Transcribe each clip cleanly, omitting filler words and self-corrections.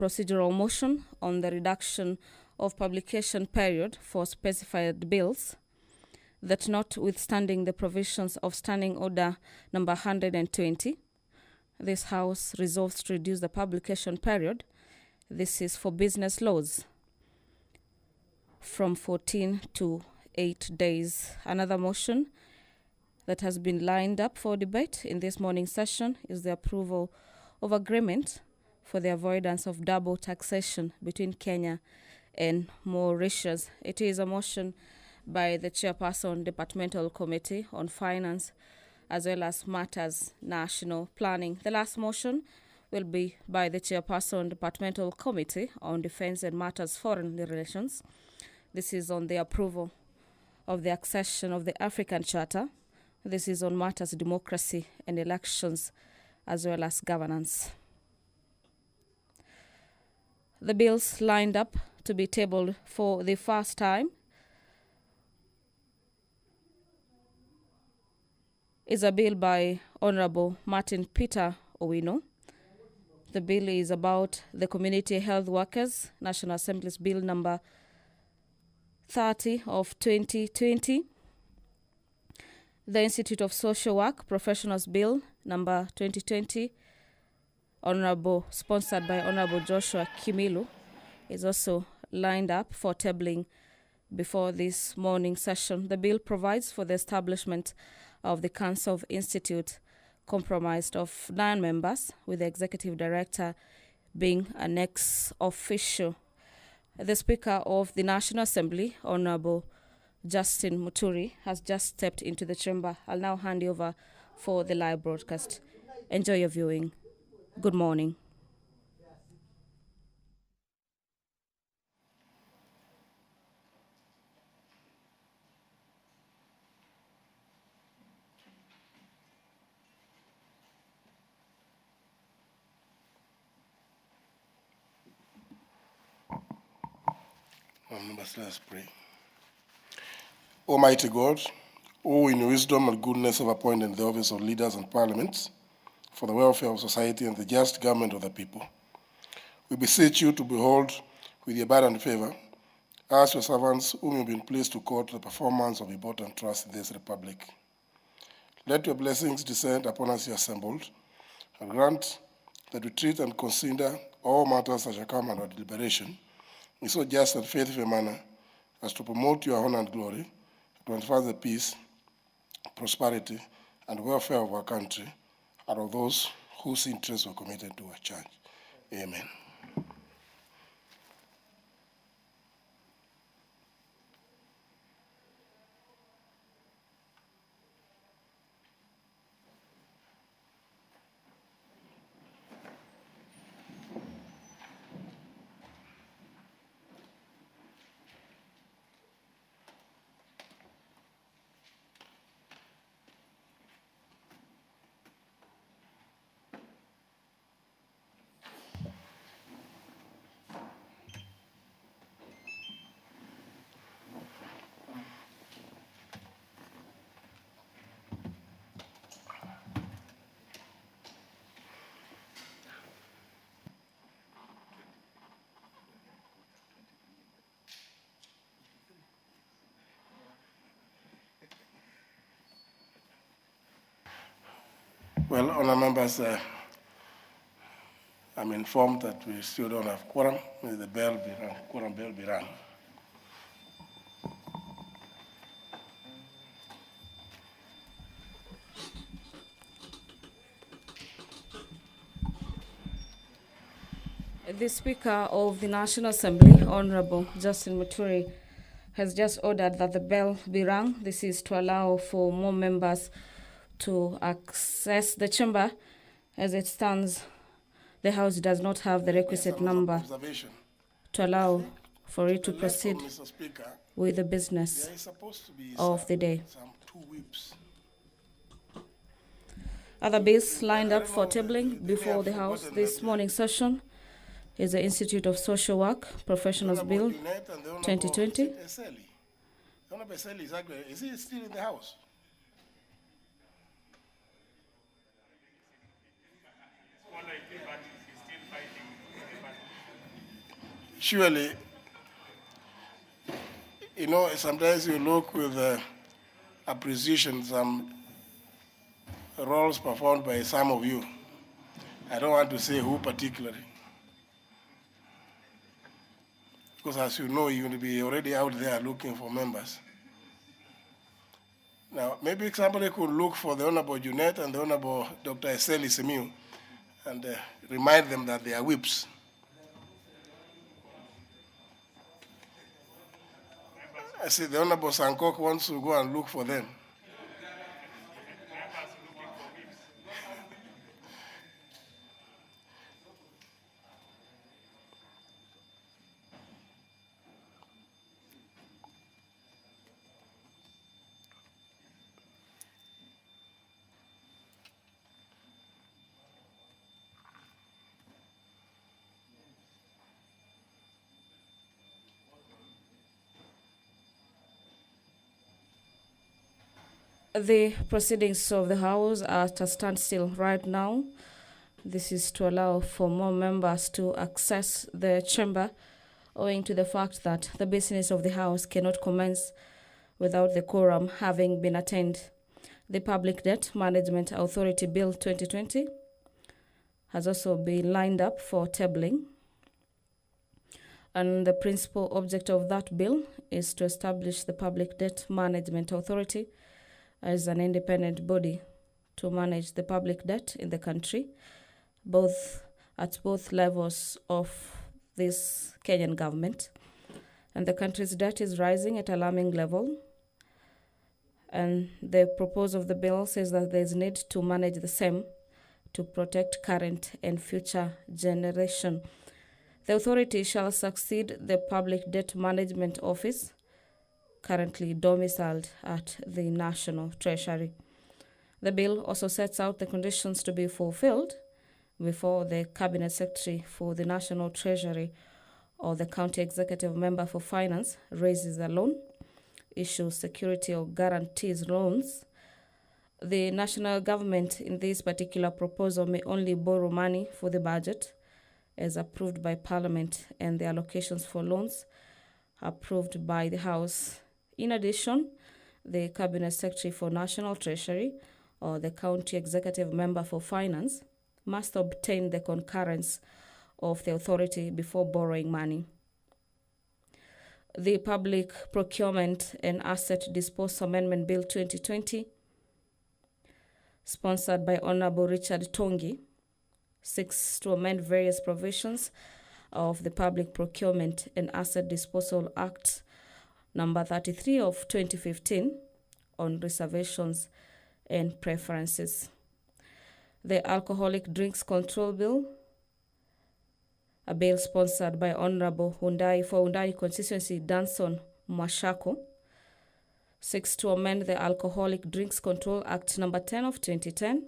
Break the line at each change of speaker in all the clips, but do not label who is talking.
procedural motion on the reduction of publication period for specified bills, that notwithstanding the provisions of Standing Order number 120, this House resolves to reduce the publication period, this is for business laws, from 14 to 8 days. Another motion that has been lined up for debate in this morning session is the approval of agreement for the avoidance of double taxation between Kenya and Mauritius. It is a motion by the Chairperson, Departmental Committee on Finance, as well as Matters National Planning. The last motion will be by the Chairperson, Departmental Committee on Defense and Matters Foreign Relations. This is on the approval of the accession of the African Charter. This is on matters democracy and elections, as well as governance. The bills lined up to be tabled for the first time is a bill by Honorable Martin Peter Owino. The bill is about the Community Health Workers, National Assembly's Bill number 30 of 2020. The Institute of Social Work Professionals Bill number 2020, sponsored by Honorable Joshua Kimilu, is also lined up for tabling before this morning session. The bill provides for the establishment of the Council of Institute, comprised of 9 members, with the Executive Director being an ex-officio. The Speaker of the National Assembly, Honorable Justin Muturi, has just stepped into the chamber. I'll now hand you over for the live broadcast. Enjoy your viewing. Good morning.
Members, let's pray. Almighty God, who in wisdom and goodness have appointed the office of leaders and parliaments for the welfare of society and the just government of the people, we beseech you to behold with your abundant favor us, your servants, whom you have been pleased to call to the performance of important trust in this republic. Let your blessings descend upon us here assembled, and grant that we treat and consider all matters that shall come under deliberation in so just and faithful a manner as to promote your honor and glory, to advance the peace, prosperity, and welfare of our country and of those whose interests were committed to our church. Amen. Well, honour members, I'm informed that we still don't have quorum. May the quorum bell be rung.
The Speaker of the National Assembly, Honorable Justin Muturi, has just ordered that the bell be rung. This is to allow for more members to access the chamber. As it stands, the House does not have the requisite number to allow for it to proceed with the business of the day. Other bills lined up for tabling before the House this morning session is the Institute of Social Work Professionals Bill 2020.
Is he still in the House? surely, you know, sometimes you look with appreciation some roles performed by some of you. I don't want to say who particularly, because as you know, you will be already out there looking for members. Now, maybe somebody could look for the Honorable Junet and the Honorable Dr. Eseli Simiu and remind them that they are whips. I see the Honorable Sankok wants to go and look for them.
The proceedings of the House are at a standstill right now. This is to allow for more members to access the chamber, owing to the fact that the business of the House cannot commence without the quorum having been attained. The Public Debt Management Authority Bill 2020 has also been lined up for tabling. And the principal object of that bill is to establish the Public Debt Management Authority as an independent body to manage the public debt in the country, at both levels of this Kenyan government. And the country's debt is rising at alarming level. And the purpose of the bill says that there is need to manage the same to protect current and future generation. The authority shall succeed the Public Debt Management Office, currently domiciled at the National Treasury. The bill also sets out the conditions to be fulfilled before the Cabinet Secretary for the National Treasury or the County Executive Member for Finance raises a loan, issues security or guarantees loans. The national government in this particular proposal may only borrow money for the budget as approved by Parliament and the allocations for loans approved by the House. In addition, the Cabinet Secretary for National Treasury or the County Executive Member for Finance must obtain the concurrence of the authority before borrowing money. The Public Procurement and Asset Disposal Amendment Bill 2020, sponsored by Honorable Richard Tongi, seeks to amend various provisions of the Public Procurement and Asset Disposal Act number 33 of 2015 on reservations and preferences. The Alcoholic Drinks Control Bill, a bill sponsored by Honorable Hundai constituency Danson Mwashako, seeks to amend the Alcoholic Drinks Control Act number 10 of 2010.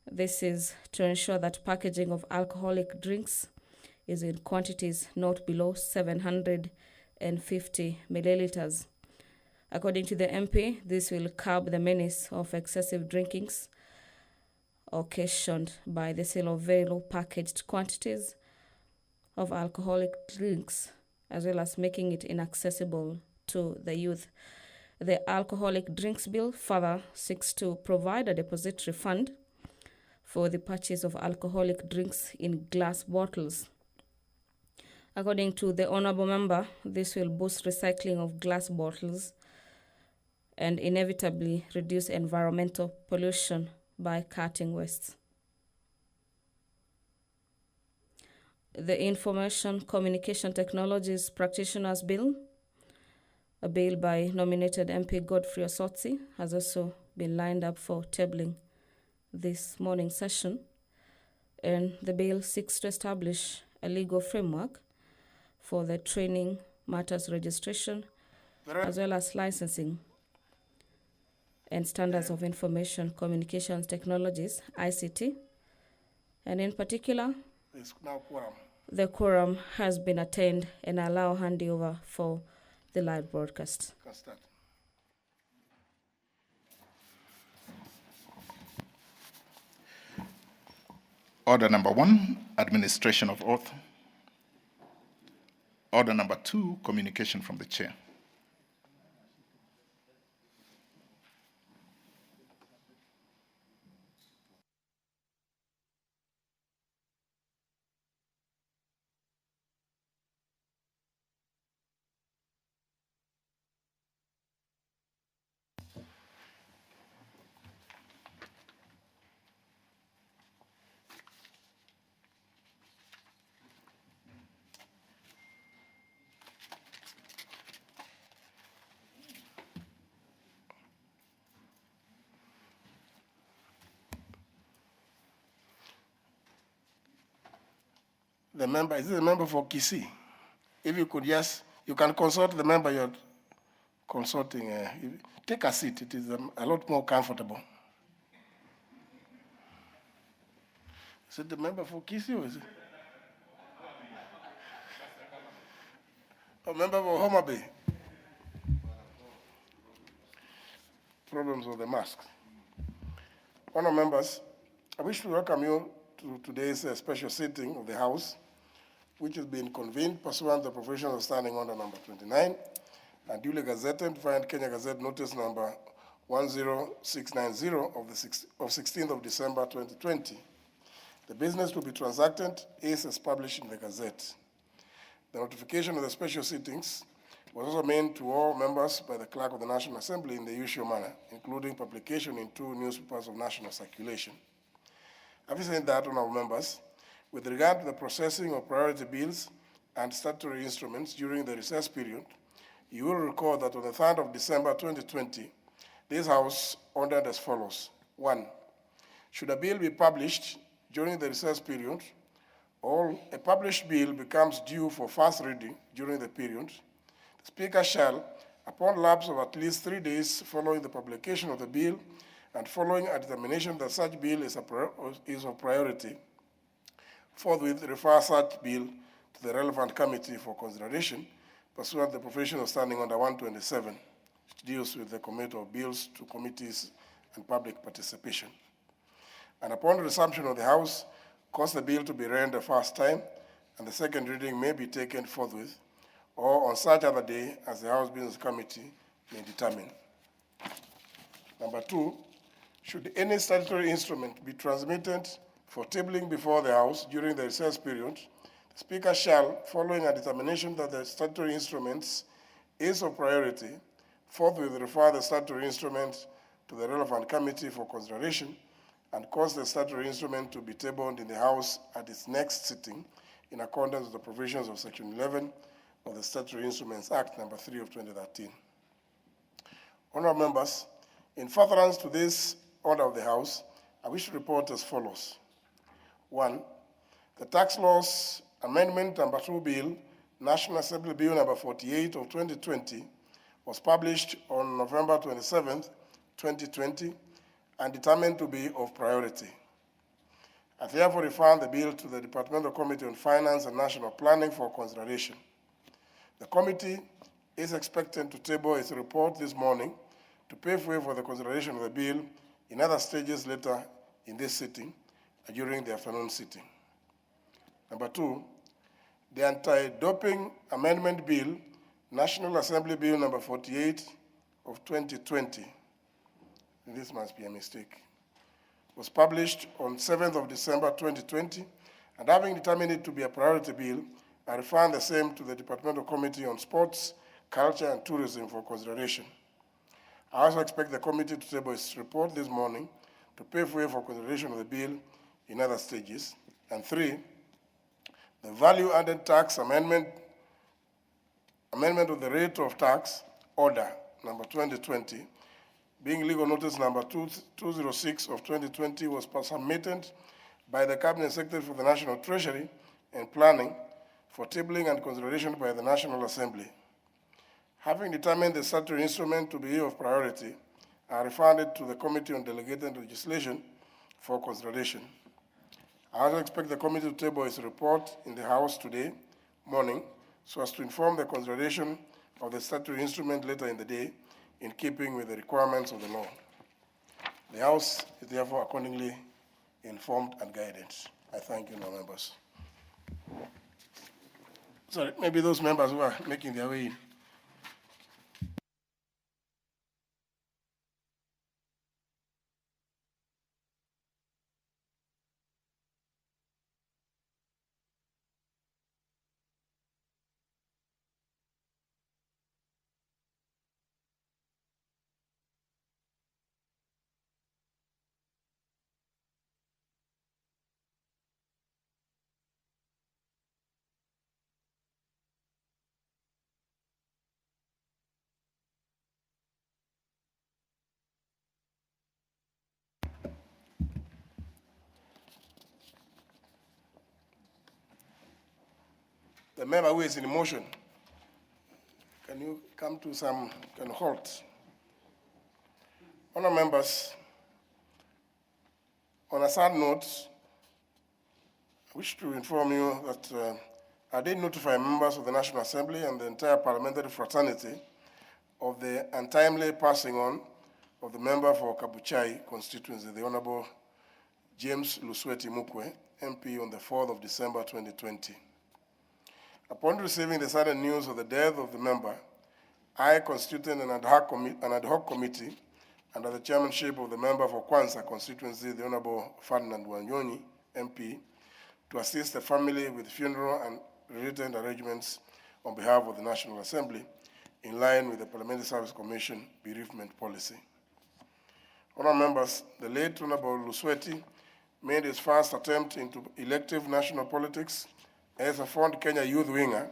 This is to ensure that packaging of alcoholic drinks is in quantities not below 750 milliliters. According to the MP, this will curb the menace of excessive drinkings occasioned by the sale of very low packaged quantities of alcoholic drinks, as well as making it inaccessible to the youth. The Alcoholic Drinks Bill further seeks to provide a depository fund for the purchase of alcoholic drinks in glass bottles. According to the Honourable Member, this will boost recycling of glass bottles and inevitably reduce environmental pollution by cutting waste. The Information Communication Technologies Practitioners Bill, a bill by nominated MP Godfrey Osotsi, has also been lined up for tabling this morning session, and the bill seeks to establish a legal framework for the training matters registration as well as licensing and standards of information communications technologies, ICT, and in particular, the quorum has been attained and allow handover for the live broadcast.
Order number 1, administration of oath. Order number 2, communication from the chair.
The member, is this a member for Kisii? If you could just, you can consult the member you're consulting. Take a seat, it is a lot more comfortable. Is it the member for Kisii or is it? A member for Homa Bay? Problems with the masks. Honourable members, I wish to welcome you to today's special sitting of the House, which has been convened pursuant to the provisions of Standing Order number 29 and duly gazetted via Kenya Gazette Notice number 10690 of 16th of December 2020. The business to be transacted is as published in the Gazette. The notification of the special sittings was also made to all members by the Clerk of the National Assembly in the usual manner, including publication in 2 newspapers of national circulation. Having said that, honourable members, with regard to the processing of priority bills and statutory instruments during the recess period, you will recall that on the 3rd of December 2020, this House ordered as follows. 1. Should a bill be published during the recess period, or a published bill becomes due for first reading during the period, the Speaker shall, upon lapse of at least 3 days following the publication of the bill and following a determination that such bill is of priority, forthwith refer such bill to the relevant committee for consideration pursuant to the provision of Standing Order 127, which deals with the committee of bills to committees and public participation. And upon resumption of the House, cause the bill to be read the first time, and the second reading may be taken forthwith, or on such other day as the House Business Committee may determine. Number 2, should any statutory instrument be transmitted for tabling before the House during the recess period, the Speaker shall, following a determination that the statutory instruments is of priority, forthwith refer the statutory instrument to the relevant committee for consideration and cause the statutory instrument to be tabled in the House at its next sitting in accordance with the provisions of Section 11 of the Statutory Instruments Act number 3 of 2013. Honourable members, in furtherance to this order of the House, I wish to report as follows. 1. The Tax Laws Amendment number 2 Bill, National Assembly Bill number 48 of 2020, was published on November 27, 2020, and determined to be of priority. I therefore refer the bill to the Departmental Committee on Finance and National Planning for consideration. The committee is expected to table its report this morning to pave way for the consideration of the bill in other stages later in this sitting and during the afternoon sitting. Number 2, the Anti-Doping Amendment Bill, National Assembly Bill number 48 of 2020, this must be a mistake, was published on 7th of December 2020, and having determined it to be a priority bill, I refer the same to the Departmental Committee on Sports, Culture, and Tourism for consideration. I also expect the committee to table its report this morning to pave way for consideration of the bill in other stages. And 3, the Value-Added Tax Amendment of the Rate of Tax Order number 2020, being legal notice number 206 of 2020, was submitted by the Cabinet Secretary for the National Treasury and Planning for tabling and consideration by the National Assembly. Having determined the statutory instrument to be of priority, I referred it to the Committee on Delegated Legislation for consideration. I also expect the committee to table its report in the House today morning so as to inform the consideration of the statutory instrument later in the day in keeping with the requirements of the law. The House is therefore accordingly informed and guided. I thank you, my members. Sorry, maybe those members who are making their way in. The member who is in motion, can you come to some halt? Honourable members, on a sad note, I wish to inform you that I did notify members of the National Assembly and the entire parliamentary fraternity of the untimely passing on of the member for Kabuchai constituency, the Honourable James Lusweti Mukwe, MP, on the 4th of December 2020. Upon receiving the sudden news of the death of the member, I constituted an ad hoc committee under the chairmanship of the member for Kwanza constituency, the Honorable Ferdinand Wanyonyi, MP, to assist the family with funeral and related arrangements on behalf of the National Assembly, in line with the Parliamentary Service Commission bereavement policy. Honourable members, the late Honorable Lusweti made his first attempt into elective national politics as a fond Kenya youth winger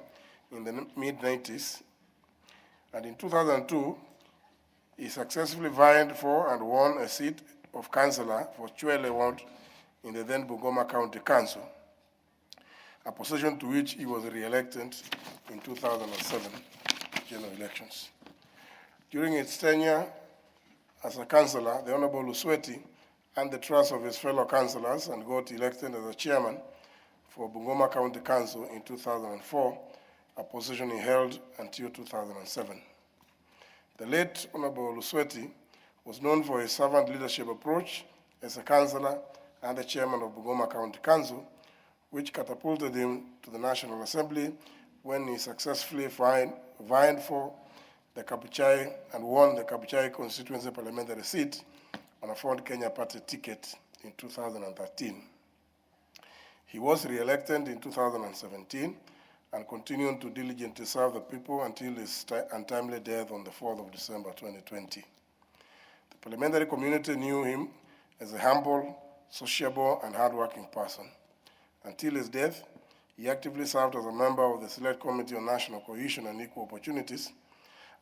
in the mid-90s, and in 2002, he successfully vying for and won a seat of councillor for Chwele Ward in the then Bungoma County Council, a position to which he was re-elected in 2007 general elections. During his tenure as a councillor, the Honorable Lusweti earned the trust of his fellow councillors and got elected as a chairman for Bungoma County Council in 2004, a position he held until 2007. The late Honorable Lusweti was known for his servant leadership approach as a councillor and the chairman of Bungoma County Council, which catapulted him to the National Assembly when he successfully vying for the Kabuchai and won the Kabuchai constituency parliamentary seat on a Ford Kenya Party ticket in 2013. He was re-elected in 2017 and continued to diligently serve the people until his untimely death on the 4th of December 2020. The parliamentary community knew him as a humble, sociable, and hardworking person. Until his death, he actively served as a member of the Select Committee on National Cohesion and Equal Opportunities,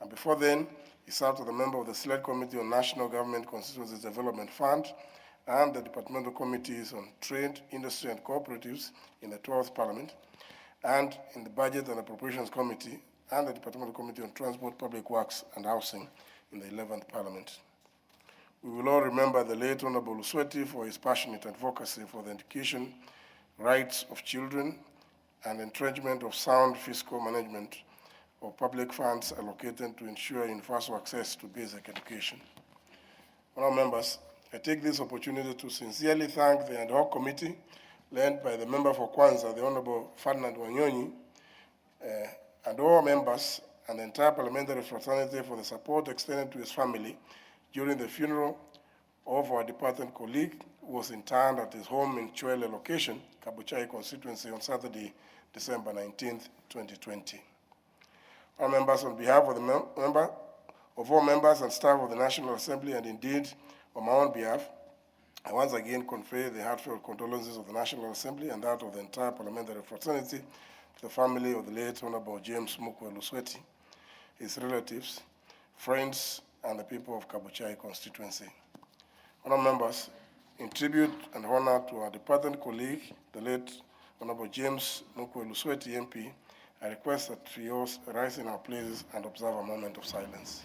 and before then, he served as a member of the Select Committee on National Government Constituencies Development Fund and the Departmental Committees on Trade, Industry, and Cooperatives in the 12th Parliament, and in the Budget and Appropriations Committee and the Departmental Committee on Transport, Public Works, and Housing in the 11th Parliament. We will all remember the late Honorable Lusweti for his passionate advocacy for the education, rights of children, and entrenchment of sound fiscal management of public funds allocated to ensure universal access to basic education. Honourable members, I take this opportunity to sincerely thank the ad hoc committee led by the member for Kwanza, the Honorable Ferdinand Wanyonyi, and all members and the entire parliamentary fraternity for the support extended to his family during the funeral of our departed colleague who was interred at his home in Chwele location, Kabuchai constituency, on Saturday, December 19th, 2020. All members, on behalf of all members and staff of the National Assembly, and indeed on my own behalf, I once again convey the heartfelt condolences of the National Assembly and that of the entire parliamentary fraternity to the family of the late Honorable James Mukwe Lusweti, his relatives, friends, and the people of Kabuchai constituency. Honourable members, in tribute and honor to our departed colleague, the late Honorable James Mukwe Lusweti, MP, I request that we all rise in our places and observe a moment of silence.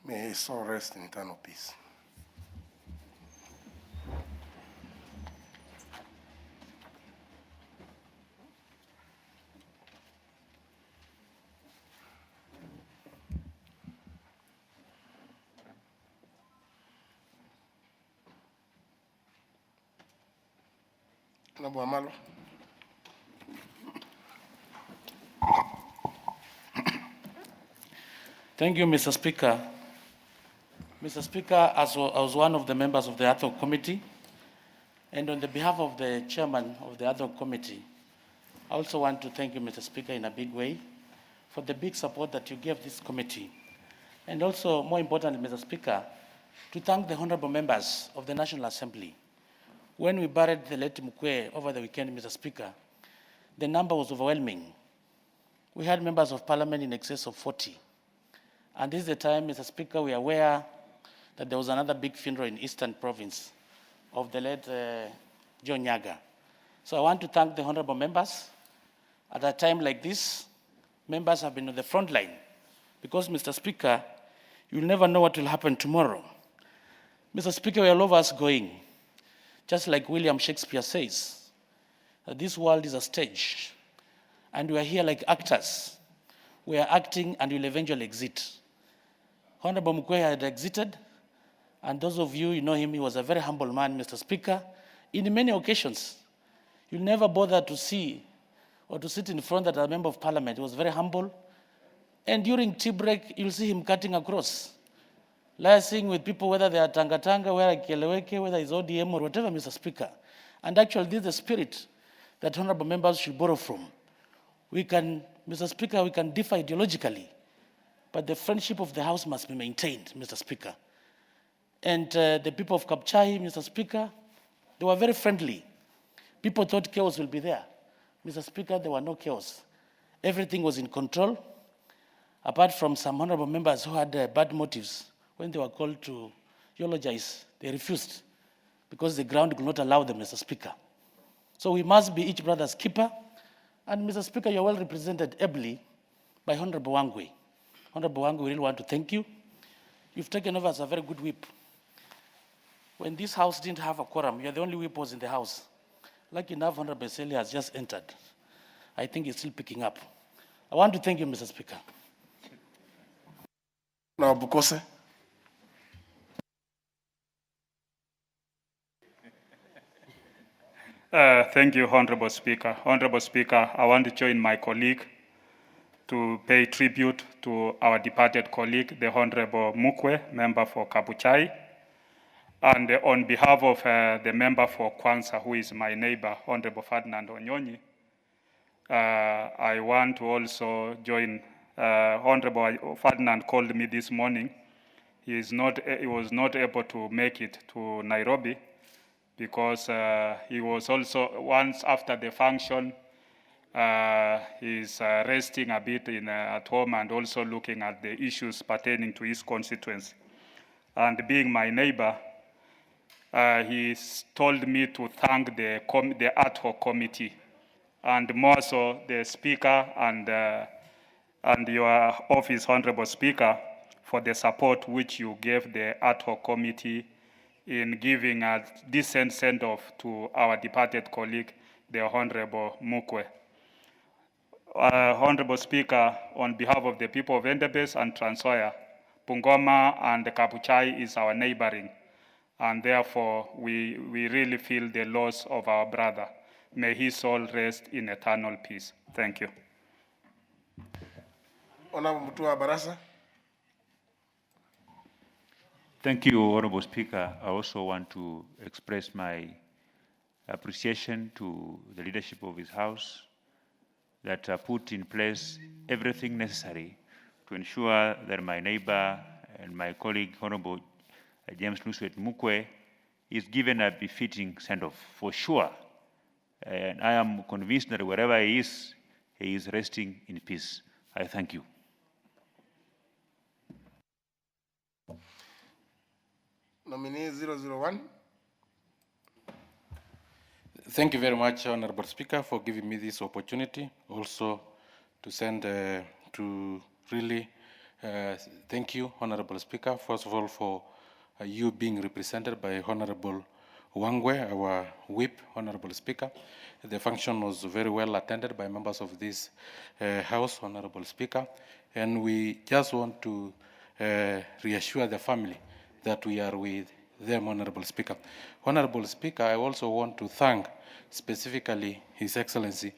May his soul rest in eternal peace. Honorable Amalo.
Thank you, Mr. Speaker. Mr. Speaker, I was one of the members of the ad hoc committee, and on the behalf of the chairman of the ad hoc committee, I also want to thank you, Mr. Speaker, in a big way for the big support that you gave this committee. And also, more importantly, Mr. Speaker, to thank the honorable members of the National Assembly. When we buried the late Mukwe over the weekend, Mr. Speaker, the number was overwhelming. We had members of parliament in excess of 40. And this is the time, Mr. Speaker, we are aware that there was another big funeral in Eastern Province of the late John Nyaga. So I want to thank the honorable members. At a time like this, members have been on the front line because, Mr. Speaker, you will never know what will happen tomorrow. Mr. Speaker, we are all of us going. Just like William Shakespeare says, that this world is a stage, and we are here like actors. We are acting and will eventually exit. Honorable Mukwe had exited, and those of you know him, he was a very humble man, Mr. Speaker. In many occasions, you'll never bother to see or to sit in front of a member of parliament. He was very humble. And during tea break, you'll see him cutting across, liaising with people, whether they are Tanga, whether Keleweke, whether it's ODM or whatever, Mr. Speaker. And actually, this is the spirit that honorable members should borrow from. We can, Mr. Speaker, we can differ ideologically, but the friendship of the House must be maintained, Mr. Speaker. And the people of Kapchai, Mr. Speaker, they were very friendly. People thought chaos will be there. Mr. Speaker, there were no chaos. Everything was in control, apart from some honorable members who had bad motives. When they were called to eulogize, they refused because the ground could not allow them, Mr. Speaker. So we must be each brother's keeper. And Mr. Speaker, you're well represented ably by Honorable Wangwe. Honorable Wangwe, we really want to thank you. You've taken over as a very good whip. When this House didn't have a quorum, you're the only whip was in the House. Lucky enough, Honorable Seli has just entered. I think it's still picking up. I want to thank you, Mr. Speaker.
Now, Bukose.
Thank you, Honorable Speaker. Honorable Speaker, I want to join my colleague to pay tribute to our departed colleague, the Honorable Mukwe, member for Kabuchai. And on behalf of the member for Kwanza, who is my neighbor, Honorable Ferdinand Onyonyi, I want to also join. Honorable Ferdinand called me this morning. He was not able to make it to Nairobi because he was also, once after the function, he's resting a bit at home and also looking at the issues pertaining to his constituency. And being my neighbor, he told me to thank the ad hoc committee, and more so the Speaker and your office, Honorable Speaker, for the support which you gave the ad hoc committee in giving a decent send-off to our departed colleague, the Honorable Mukwe. Honorable Speaker, on behalf of the people of Endebess and Trans-Nzoia, Bungoma and Kabuchai is our neighboring, and therefore we really feel the loss of our brother. May his soul rest in eternal peace. Thank you.
Honorable Mutua Barasa.
Thank you, Honorable Speaker. I also want to express my appreciation to the leadership of his House that put in place everything necessary to ensure that my neighbor and my colleague, Honorable James Luswet Mukwe, is given a befitting send-off for sure. And I am convinced that wherever he is resting in peace. I thank you.
Nominee 001.
Thank you very much, Honorable Speaker, for giving me this opportunity. Also, to send to really thank you, Honorable Speaker, first of all, for you being represented by Honorable Wangwe, our whip, Honorable Speaker. The function was very well attended by members of this House, Honorable Speaker, and we just want to reassure the family that we are with them, Honorable Speaker. Honorable Speaker, I also want to thank specifically His Excellency,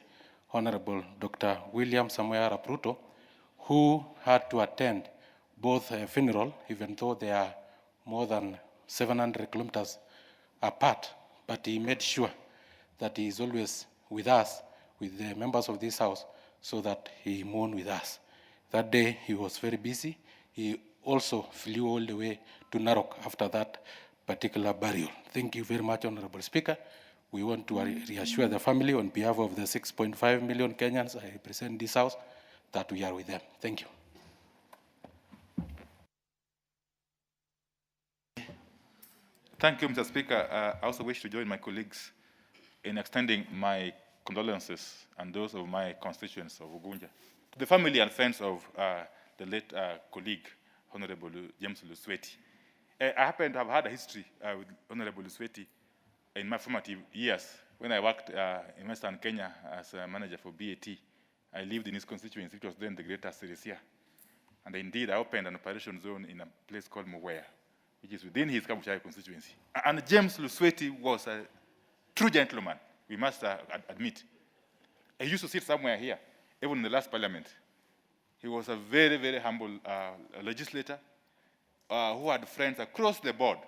Honorable Dr. William Samoei Arap Ruto, who had to attend both a funeral, even though they are more than 700 kilometers apart, but he made sure that he is always with us, with the members of this house, so that he mourned with us. That day he was very busy. He also flew all the way to Narok after that particular burial. Thank you very much, Honorable Speaker. We want to reassure the family on behalf of the 6.5 million Kenyans I represent this house that we are with them. Thank you.
Thank you, Mr. Speaker. I also wish to join my colleagues in extending my condolences and those of my constituents of Ugunja. To the family and friends of the late colleague, Honorable James Lusweti. I happen to have had a history with Honorable Lusweti in my formative years. When I worked in Western Kenya as a manager for BAT, I lived in his constituency, which was then the Greater Sirisia. And indeed, I opened an operation zone in a place called Mwea, which is within his Kabuchai constituency. And James Lusweti was a true gentleman, we must admit. He used to sit somewhere here, even in the last parliament. He was a very, very humble legislator who had friends across the board.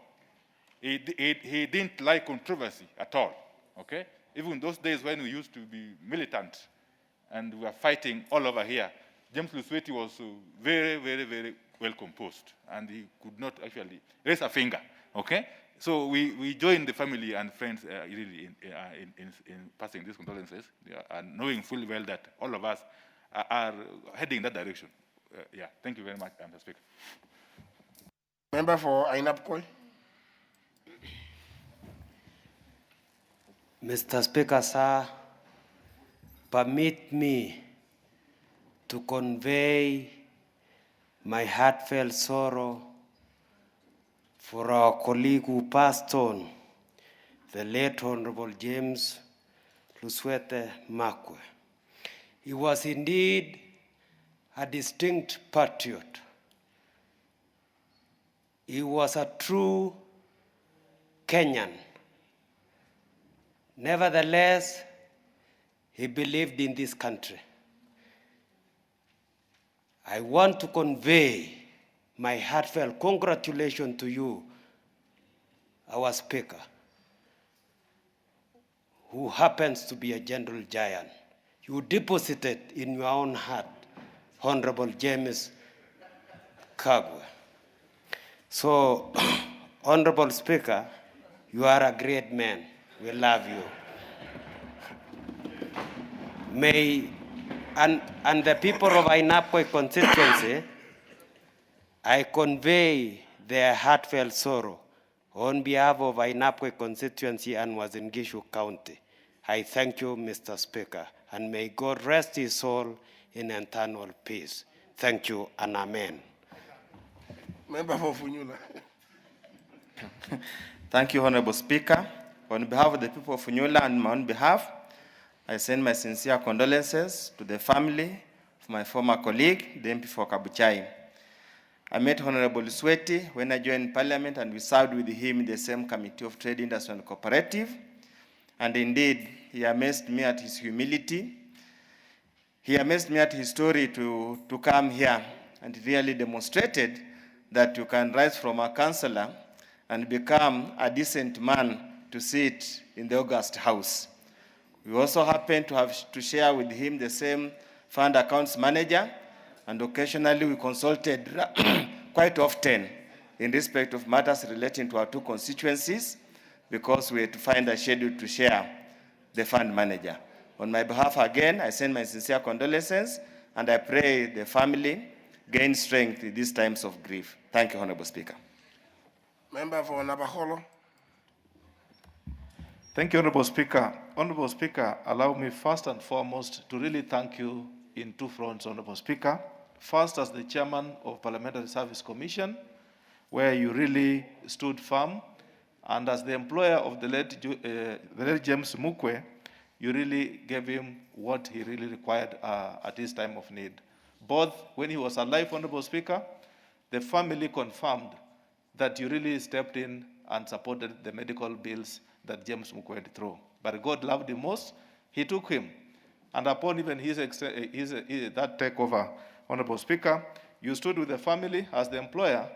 He didn't like controversy at all, okay? Even in those days when we used to be militant and we were fighting all over here, James Lusweti was very, very, very well composed, and he could not actually raise a finger, okay? So we joined the family and friends really in passing these condolences, and knowing fully well that all of us are heading in that direction. Yeah, thank you very much, Mr. Speaker.
Member for Ainapkoi.
Mr. Speaker, sir, permit me to convey my heartfelt sorrow for our colleague who passed on, the late Honorable James Luswete Makwe. He was indeed a distinct patriot. He was a true Kenyan. Nevertheless, he believed in this country. I want to convey my heartfelt congratulations to you, our Speaker, who happens to be a gentle giant. You deposited in your own heart, Honorable James Kagwe. So, Honorable Speaker, you are a great man. We love you. And the people of Ainapkoi constituency, I convey their heartfelt sorrow on behalf of Ainapkoi constituency and Uasin Gishu County. I thank you, Mr. Speaker, and may God rest his soul in eternal peace. Thank you, and amen.
Member for Funyula.
Thank you, Honorable Speaker. On behalf of the people of Funyula and my own behalf, I send my sincere condolences to the family of my former colleague, the MP for Kabuchai. I met Honorable Lusweti when I joined Parliament, and we served with him in the same Committee of Trade, Industry and Cooperative. And indeed, he amazed me at his humility. He amazed me at his story to come here, and really demonstrated that you can rise from a councillor and become a decent man to sit in the August House. We also happen to have to share with him the same fund accounts manager, and occasionally we consulted quite often in respect of matters relating to our two constituencies, because we had to find a schedule to share the fund manager. On my behalf, again, I send my sincere condolences, and I pray the family gain strength in these times of grief. Thank you, Honorable Speaker.
Member for Nabaholo.
Thank you, Honorable Speaker. Honorable Speaker, allow me first and foremost to really thank you in two fronts, Honorable Speaker. First, as the Chairman of Parliamentary Service Commission, where you really stood firm, and as the employer of the late James Mukwe, you really gave him what he really required at his time of need. Both when he was alive, Honorable Speaker, the family confirmed that you really stepped in and supported the medical bills that James Mukwe went through. But God loved him most. He took him. And upon even that takeover, Honorable Speaker, you stood with the family as the employer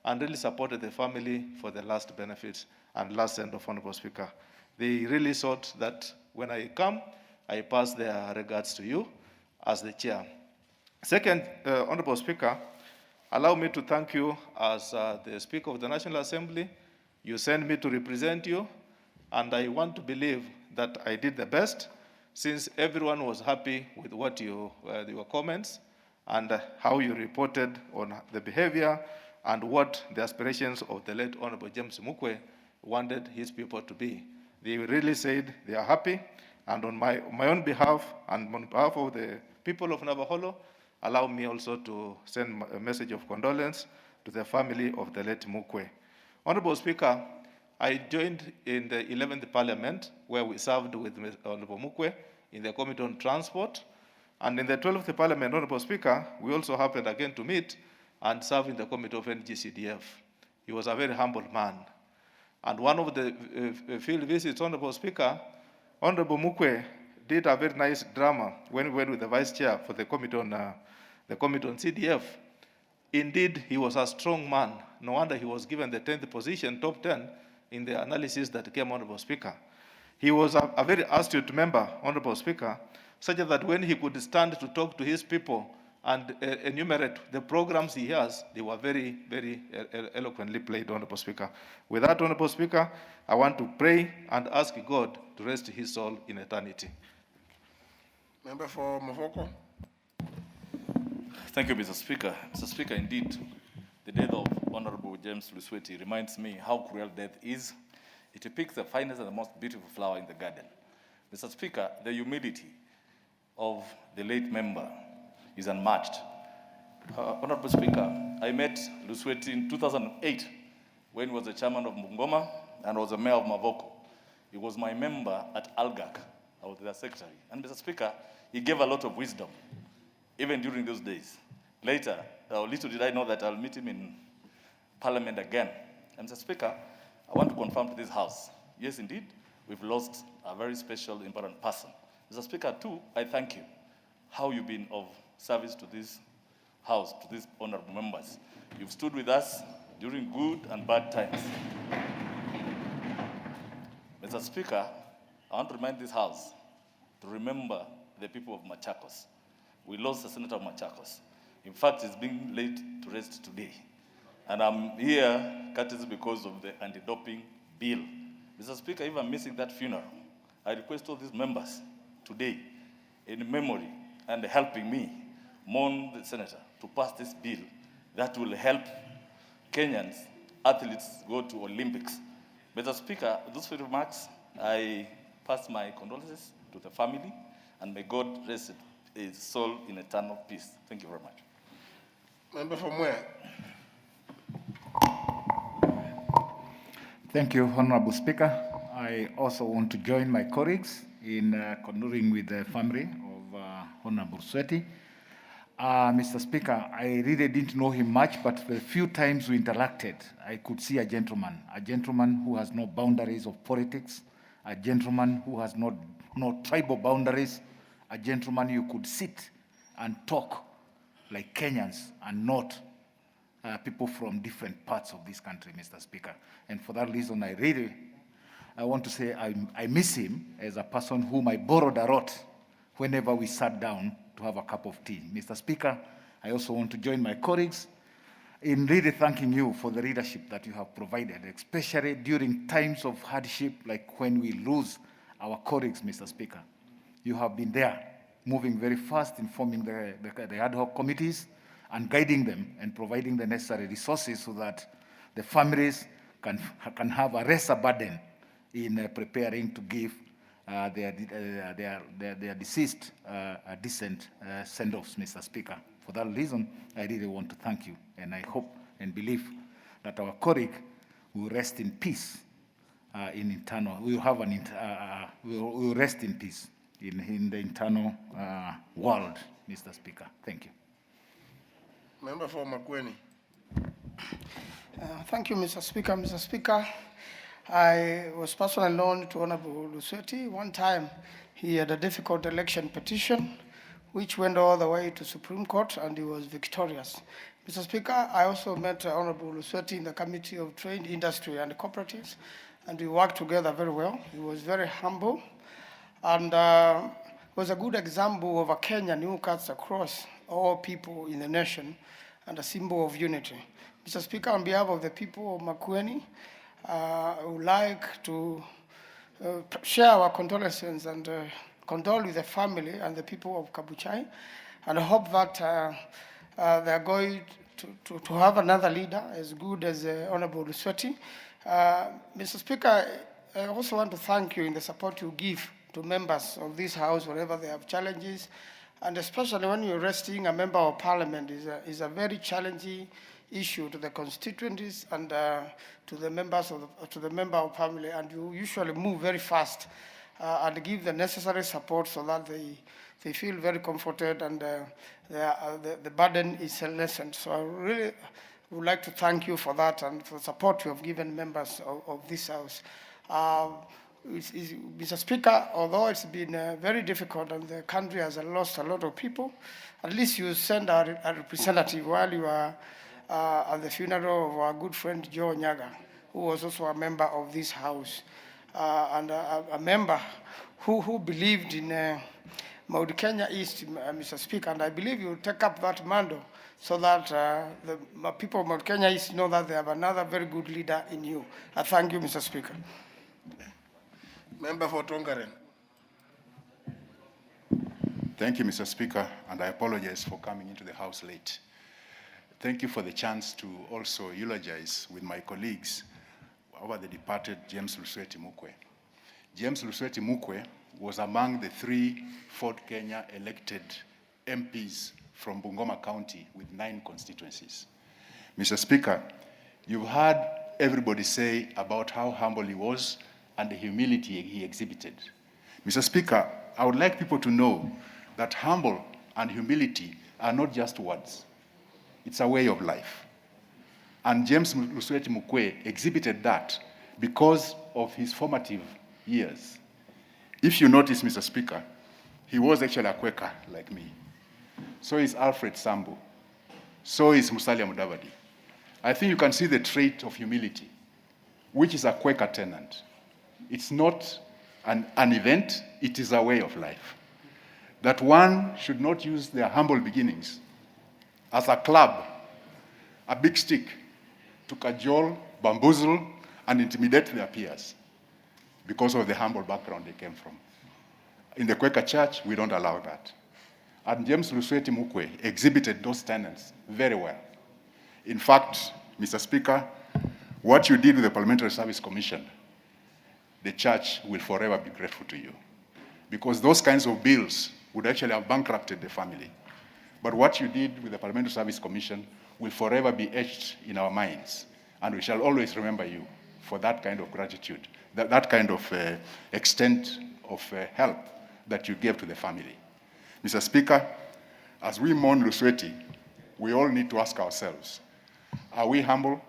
and really supported the family for the last benefits and last send of Honorable Speaker. They really thought that when I come, I pass their regards to you as the chair. Second, Honorable Speaker, allow me to thank you as the Speaker of the National Assembly. You sent me to represent you, and I want to believe that I did the best, since everyone was happy with what your comments and how you reported on the behavior and what the aspirations of the late Honorable James Mukwe wanted his people to be. They really said they are happy, and on my own behalf and on behalf of the people of Navaholo, allow me also to send a message of condolence to the family of the late Mukwe. Honorable Speaker, I joined in the 11th Parliament, where we served with Honorable Mukwe in the Committee on Transport. And in the 12th Parliament, Honorable Speaker, we also happened again to meet and serve in the Committee of NGCDF. He was a very humble man. And one of the field visits, Honorable Speaker, Honorable Mukwe did a very nice drama when we went with the Vice Chair for the Committee on CDF. Indeed, he was a strong man. No wonder he was given the 10th position, top 10, in the analysis that came, Honorable Speaker. He was a very astute member, Honorable Speaker, such that when he could stand to talk to his people and enumerate the programs he has, they were very, very eloquently played, Honorable Speaker. With that, Honorable Speaker, I want to pray and ask God to rest his soul in eternity.
Member for Mavoko.
Thank you, Mr. Speaker. Mr. Speaker, indeed, the death of Honorable James Lusweti reminds me how cruel death is. It depicts the finest and the most beautiful flower in the garden. Mr. Speaker, the humility of the late member is unmatched. Honorable Speaker, I met Lusweti in 2008 when he was the chairman of Mungoma and was the mayor of Mavoko. He was my member at Algak. I was their secretary. And Mr. Speaker, he gave a lot of wisdom, even during those days. Later, little did I know that I'll meet him in Parliament again. And Mr. Speaker, I want to confirm to this House, yes, indeed, we've lost a very special, important person. Mr. Speaker, too, I thank you. How you've been of service to this House, to these honorable members. You've stood with us during good and bad times. Mr. Speaker, I want to remind this House to remember the people of Machakos. We lost the senator of Machakos. In fact, he's being laid to rest today. And I'm here courtesy because of the anti-doping bill. Mr. Speaker, if I'm missing that funeral, I request all these members today, in memory and helping me mourn the senator, to pass this bill that will help Kenyans, athletes go to Olympics. Mr. Speaker, those few remarks, I pass my condolences to the family, and may God rest his soul in eternal peace. Thank you very much.
Member from where?
Thank you, Honorable Speaker. I also want to join my colleagues in condoling with the family of Honorable Sweti. Mr. Speaker, I really didn't know him much, but the few times we interacted, I could see a gentleman who has no boundaries of politics, a gentleman who has no tribal boundaries, a gentleman you could sit and talk like Kenyans and not people from different parts of this country, Mr. Speaker. And for that reason, I want to say I miss him as a person whom I borrowed a lot whenever we sat down to have a cup of tea. Mr. Speaker, I also want to join my colleagues in really thanking you for the leadership that you have provided, especially during times of hardship like when we lose our colleagues, Mr. Speaker. You have been there, moving very fast in forming the ad hoc committees and guiding them and providing the necessary resources so that the families can have a lesser burden in preparing to give their deceased a decent send-offs, Mr. Speaker. For that reason, I really want to thank you, and I hope and believe that our colleague will rest in peace will rest in peace in the internal world, Mr. Speaker. Thank you.
Member for Makueni.
Thank you, Mr. Speaker. Mr. Speaker, I was personally known to Honorable Lusweti. One time, he had a difficult election petition, which went all the way to Supreme Court, and he was victorious. Mr. Speaker, I also met Honorable Lusweti in the Committee of Trade, Industry, and Cooperatives, and we worked together very well. He was very humble, and was a good example of a Kenyan who cuts across all people in the nation and a symbol of unity. Mr. Speaker, on behalf of the people of Makueni, I would like to share our condolences and condole with the family and the people of Kabuchai, and I hope that they are going to have another leader as good as Honorable Lusweti. Mr. Speaker, I also want to thank you in the support you give to members of this House whenever they have challenges, and especially when you're arresting a member of Parliament is a very challenging issue to the constituencies and to the members to the member of family, and you usually move very fast and give the necessary support so that they feel very comforted and the burden is lessened. So I really would like to thank you for that and for the support you have given members of this House. Mr. Speaker, although it's been very difficult and the country has lost a lot of people, at least you send a representative while you are at the funeral of our good friend Joe Nyaga, who was also a member of this House, and a member who believed in Mount Kenya East, Mr. Speaker, and I believe you will take up that mantle so that the people of Mount Kenya East know that they have another very good leader in you. I thank you, Mr. Speaker.
Member for Tongaren.
Thank you, Mr. Speaker, and I apologize for coming into the House late. Thank you for the chance to also eulogize with my colleagues over the departed James Lusweti Mukwe. James Lusweti Mukwe was among the 3 Fort Kenya elected MPs from Bungoma County with 9 constituencies. Mr. Speaker, you've heard everybody say about how humble he was and the humility he exhibited. Mr. Speaker, I would like people to know that humble and humility are not just words. It's a way of life. And James Lusweti Mukwe exhibited that because of his formative years. If you notice, Mr. Speaker, he was actually a Quaker like me. So is Alfred Sambu. So is Musalia Mudavadi. I think you can see the trait of humility, which is a Quaker tenant. It's not an event, it is a way of life. That one should not use their humble beginnings as a club, a big stick, to cajole, bamboozle, and intimidate their peers because of the humble background they came from. In the Quaker Church, we don't allow that. And James Lusweti Mukwe exhibited those tenets very well. In fact, Mr. Speaker, what you did with the Parliamentary Service Commission, the church will forever be grateful to you, because those kinds of bills would actually have bankrupted the family. But what you did with the Parliamentary Service Commission will forever be etched in our minds, and we shall always remember you for that kind of gratitude, that kind of extent of help that you gave to the family. Mr. Speaker, as we mourn Lusweti, we all need to ask ourselves, are we humble?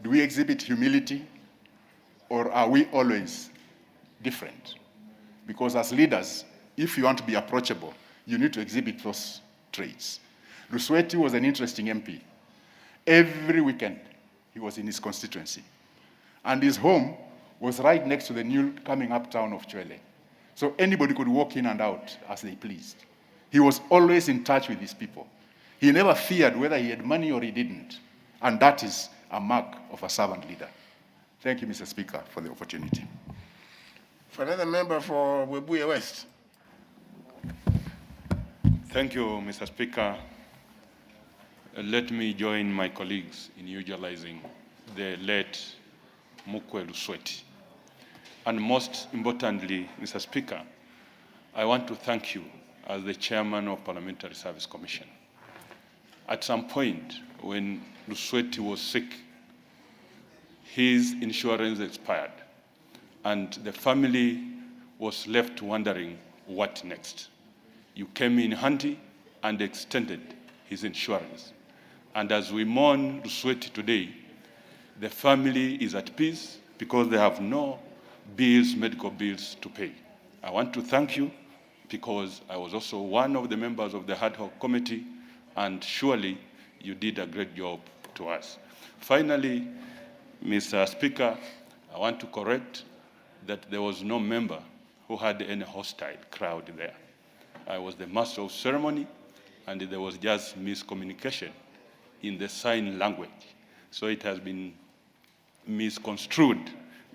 Do we exhibit humility? Or are we always different? Because as leaders, if you want to be approachable, you need to exhibit those traits. Lusweti was an interesting MP. Every weekend, he was in his constituency. And his home was right next to the new coming up town of Chwele. So anybody could walk in and out as they pleased. He was always in touch with his people. He never feared whether he had money or he didn't. And that is a mark of a servant leader. Thank you, Mr. Speaker, for the opportunity.
For another member for Webuye West.
Thank you, Mr. Speaker. Let me join my colleagues in eulogizing the late Mukwe Lusweti. And most importantly, Mr. Speaker, I want to thank you as the chairman of Parliamentary Service Commission. At some point, when Lusweti was sick, his insurance expired, and the family was left wondering what next. You came in handy and extended his insurance. And as we mourn Lusweti today, The family is at peace because they have no bills, medical bills to pay. I want to thank you because I was also one of the members of the ad hoc committee, and surely you did a great job to us. Finally, Mr. Speaker, I want to correct that there was no member who had any hostile crowd there. I was the master of ceremony, and there was just miscommunication in the sign language. So it has been misconstrued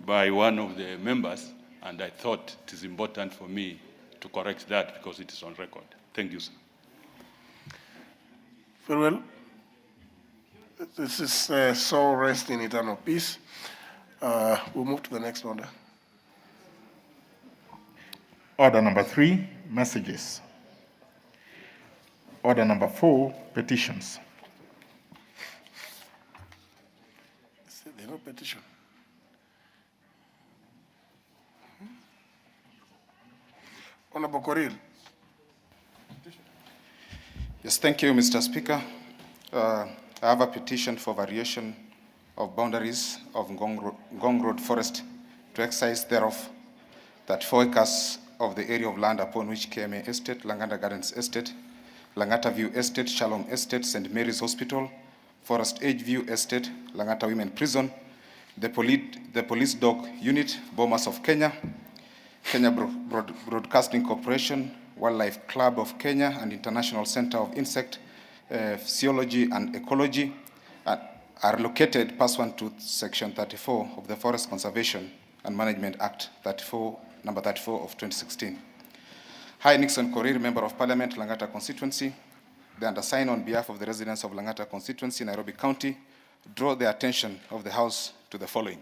by one of the members, and I thought it is important for me to correct that because it is on record. Thank you, sir.
Very well. This is soul rest in eternal peace. We'll move to the next order.
Order number 3, messages. Order number 4, petitions.
There's no petition. Honorable Koril.
Yes, thank you, Mr. Speaker. I have a petition for variation of boundaries of Ngong Road Forest to excise thereof that 4 acres of the area of land upon which KMA Estate, Langata Gardens Estate, Langata View Estate, Shalom Estate, St. Mary's Hospital, Forest Edge View Estate, Langata Women Prison, the Police Dog Unit, Bomas of Kenya, Kenya Broadcasting Corporation, Wildlife Club of Kenya, and International Center of Insect Physiology and Ecology are located pursuant to Section 34 of the Forest Conservation and Management Act number 34 of 2016. Hi, Nixon Korir, Member of Parliament, Langata Constituency. The undersigned on behalf of the residents of Langata Constituency, Nairobi County, draw the attention of the House to the following.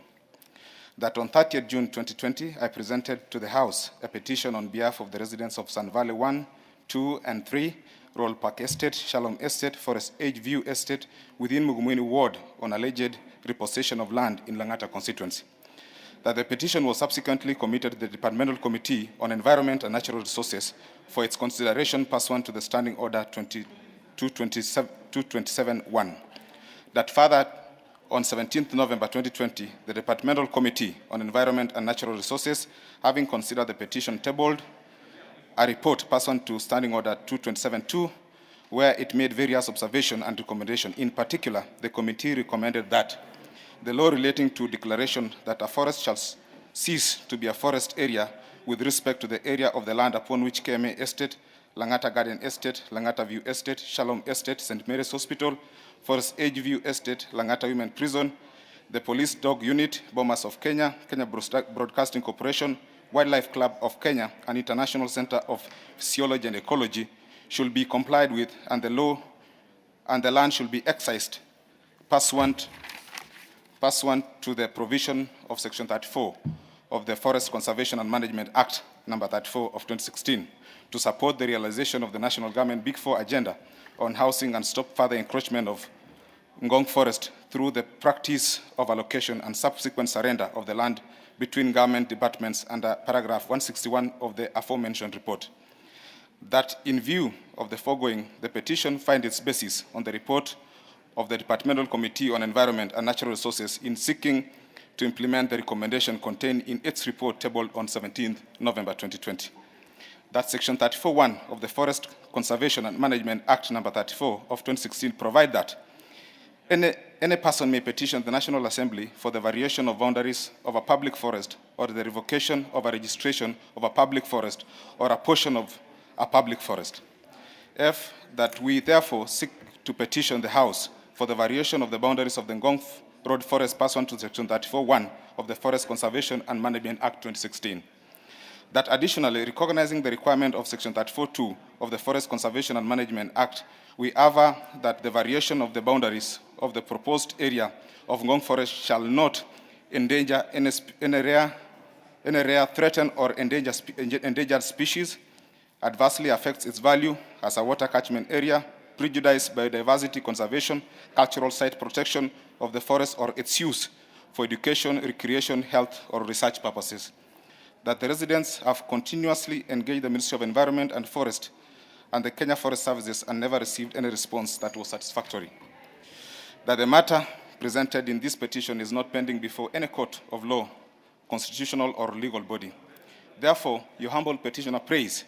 That on 30th June 2020, I presented to the House a petition on behalf of the residents of Sun Valley 1, 2, and 3, Royal Park Estate, Shalom Estate, Forest Edge View Estate, within Mugumwini Ward on alleged repossession of land in Langata Constituency. That the petition was subsequently committed to the Departmental Committee on Environment and Natural Resources for its consideration pursuant to the Standing Order 227-1. That further, on 17th November 2020, the Departmental Committee on Environment and Natural Resources, having considered the petition, tabled a report pursuant to Standing Order 227-2, where it made various observations and recommendations. In particular, the committee recommended that the law relating to declaration that a forest shall cease to be a forest area with respect to the area of the land upon which KMA Estate, Langata Garden Estate, Langata View Estate, Shalom Estate, St. Mary's Hospital, Forest Edge View Estate, Langata Women Prison, the Police Dog Unit, Bomas of Kenya, Kenya Broadcasting Corporation, Wildlife Club of Kenya, and International Center of Physiology and Ecology should be complied with, and the law and the land should be excised pursuant to the provision of Section 34 of the Forest Conservation and Management Act number 34 of 2016 to support the realization of the national government Big Four agenda on housing and stop further encroachment of Ngong Forest through the practice of allocation and subsequent surrender of the land between government departments under paragraph 161 of the aforementioned report. That in view of the foregoing, the petition finds its basis on the report of the Departmental Committee on Environment and Natural Resources in seeking to implement the recommendation contained in its report tabled on 17th November 2020. That Section 34.1 of the Forest Conservation and Management Act number 34 of 2016 provide that any person may petition the National Assembly for the variation of boundaries of a public forest or the revocation of a registration of a public forest or a portion of a public forest. F, that we therefore seek to petition the House for the variation of the boundaries of the Ngong Road Forest pursuant to Section 34.1 of the Forest Conservation and Management Act 2016. That additionally, recognizing the requirement of Section 34.2 of the Forest Conservation and Management Act, we aver that the variation of the boundaries of the proposed area of Ngong Forest shall not endanger any rare, threatened, or endangered species, adversely affects its value as a water catchment area, prejudice biodiversity conservation, cultural site protection of the forest, or its use for education, recreation, health, or research purposes. That the residents have continuously engaged the Ministry of Environment and Forest and the Kenya Forest Services and never received any response that was satisfactory. That the matter presented in this petition is not pending before any court of law, constitutional or legal body. Therefore, your humble petitioner prays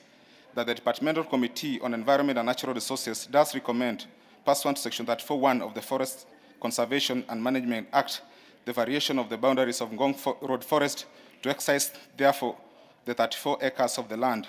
that the Departmental Committee on Environment and Natural Resources does recommend, pursuant to Section 34(1) of the Forest Conservation and Management Act, the variation of the boundaries of Ngong Road Forest to excise, therefore, the 34 acres of the land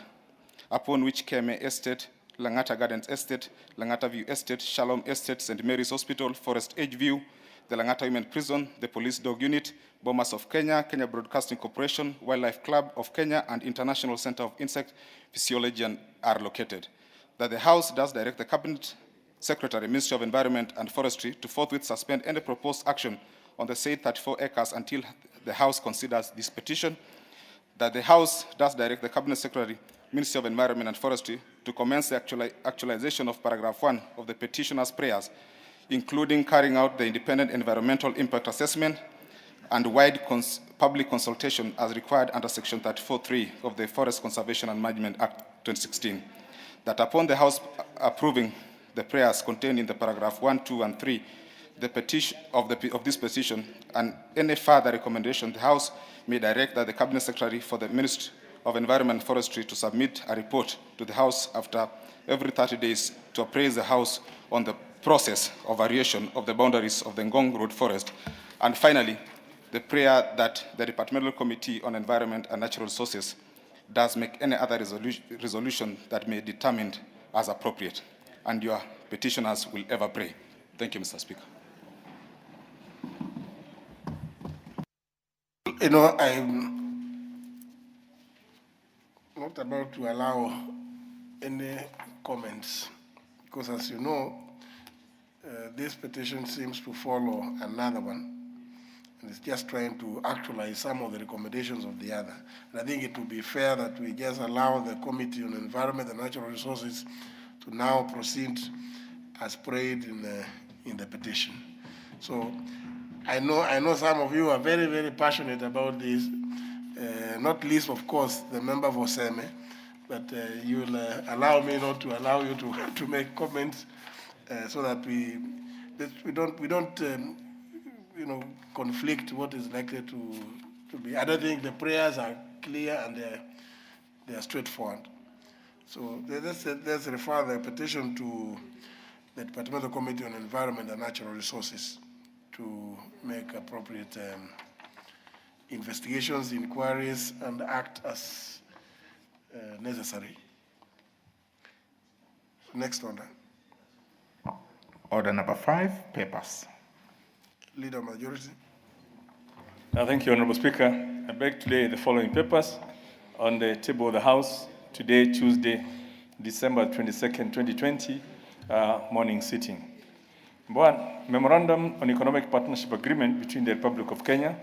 upon which Keme Estate, Langata Gardens Estate, Langata View Estate, Shalom Estate, St. Mary's Hospital, Forest Edge View, the Langata Women Prison, the Police Dog Unit, Bomas of Kenya, Kenya Broadcasting Corporation, Wildlife Club of Kenya, and International Center of Insect Physiology are located. That the House does direct the Cabinet Secretary, Ministry of Environment and Forestry to forthwith suspend any proposed action on the said 34 acres until the House considers this petition. That the House does direct the Cabinet Secretary, Ministry of Environment and Forestry to commence the actualization of paragraph 1 of the petitioner's prayers, including carrying out the independent environmental impact assessment and wide public consultation as required under Section 34(3) of the Forest Conservation and Management Act 2016. That upon the House approving the prayers contained in the paragraph 1, 2, and 3 the petition of this petition and any further recommendation, the House may direct that the Cabinet Secretary for the Ministry of Environment and Forestry to submit a report to the House after every 30 days to appraise the House on the process of variation of the boundaries of the Ngong Road Forest. And finally, the prayer that the Departmental Committee on Environment and Natural Resources does make any other resolution that may be determined as appropriate. And your petitioners will ever pray. Thank you, Mr. Speaker.
You know, I'm not about to allow any comments because, as you know, this petition seems to follow another one, and it's just trying to actualize some of the recommendations of the other. And I think it would be fair that we just allow the Committee on Environment and Natural Resources to now proceed as prayed in the petition. So I know some of you are very, very passionate about this, not least, of course, the member for Seme, but you'll allow me not to allow you to make comments so that we don't you know, conflict what is likely to be. I don't think the prayers are clear and they are straightforward. So let's refer the petition to the Departmental Committee on Environment and Natural Resources to make appropriate investigations, inquiries, and act as necessary. Next order.
Order number 5, papers.
Leader Majority.
Thank you, Honorable Speaker. I beg to lay the following papers on the table of the House today, Tuesday, December 22nd, 2020, morning sitting. Number 1, Memorandum on Economic Partnership Agreement between the Republic of Kenya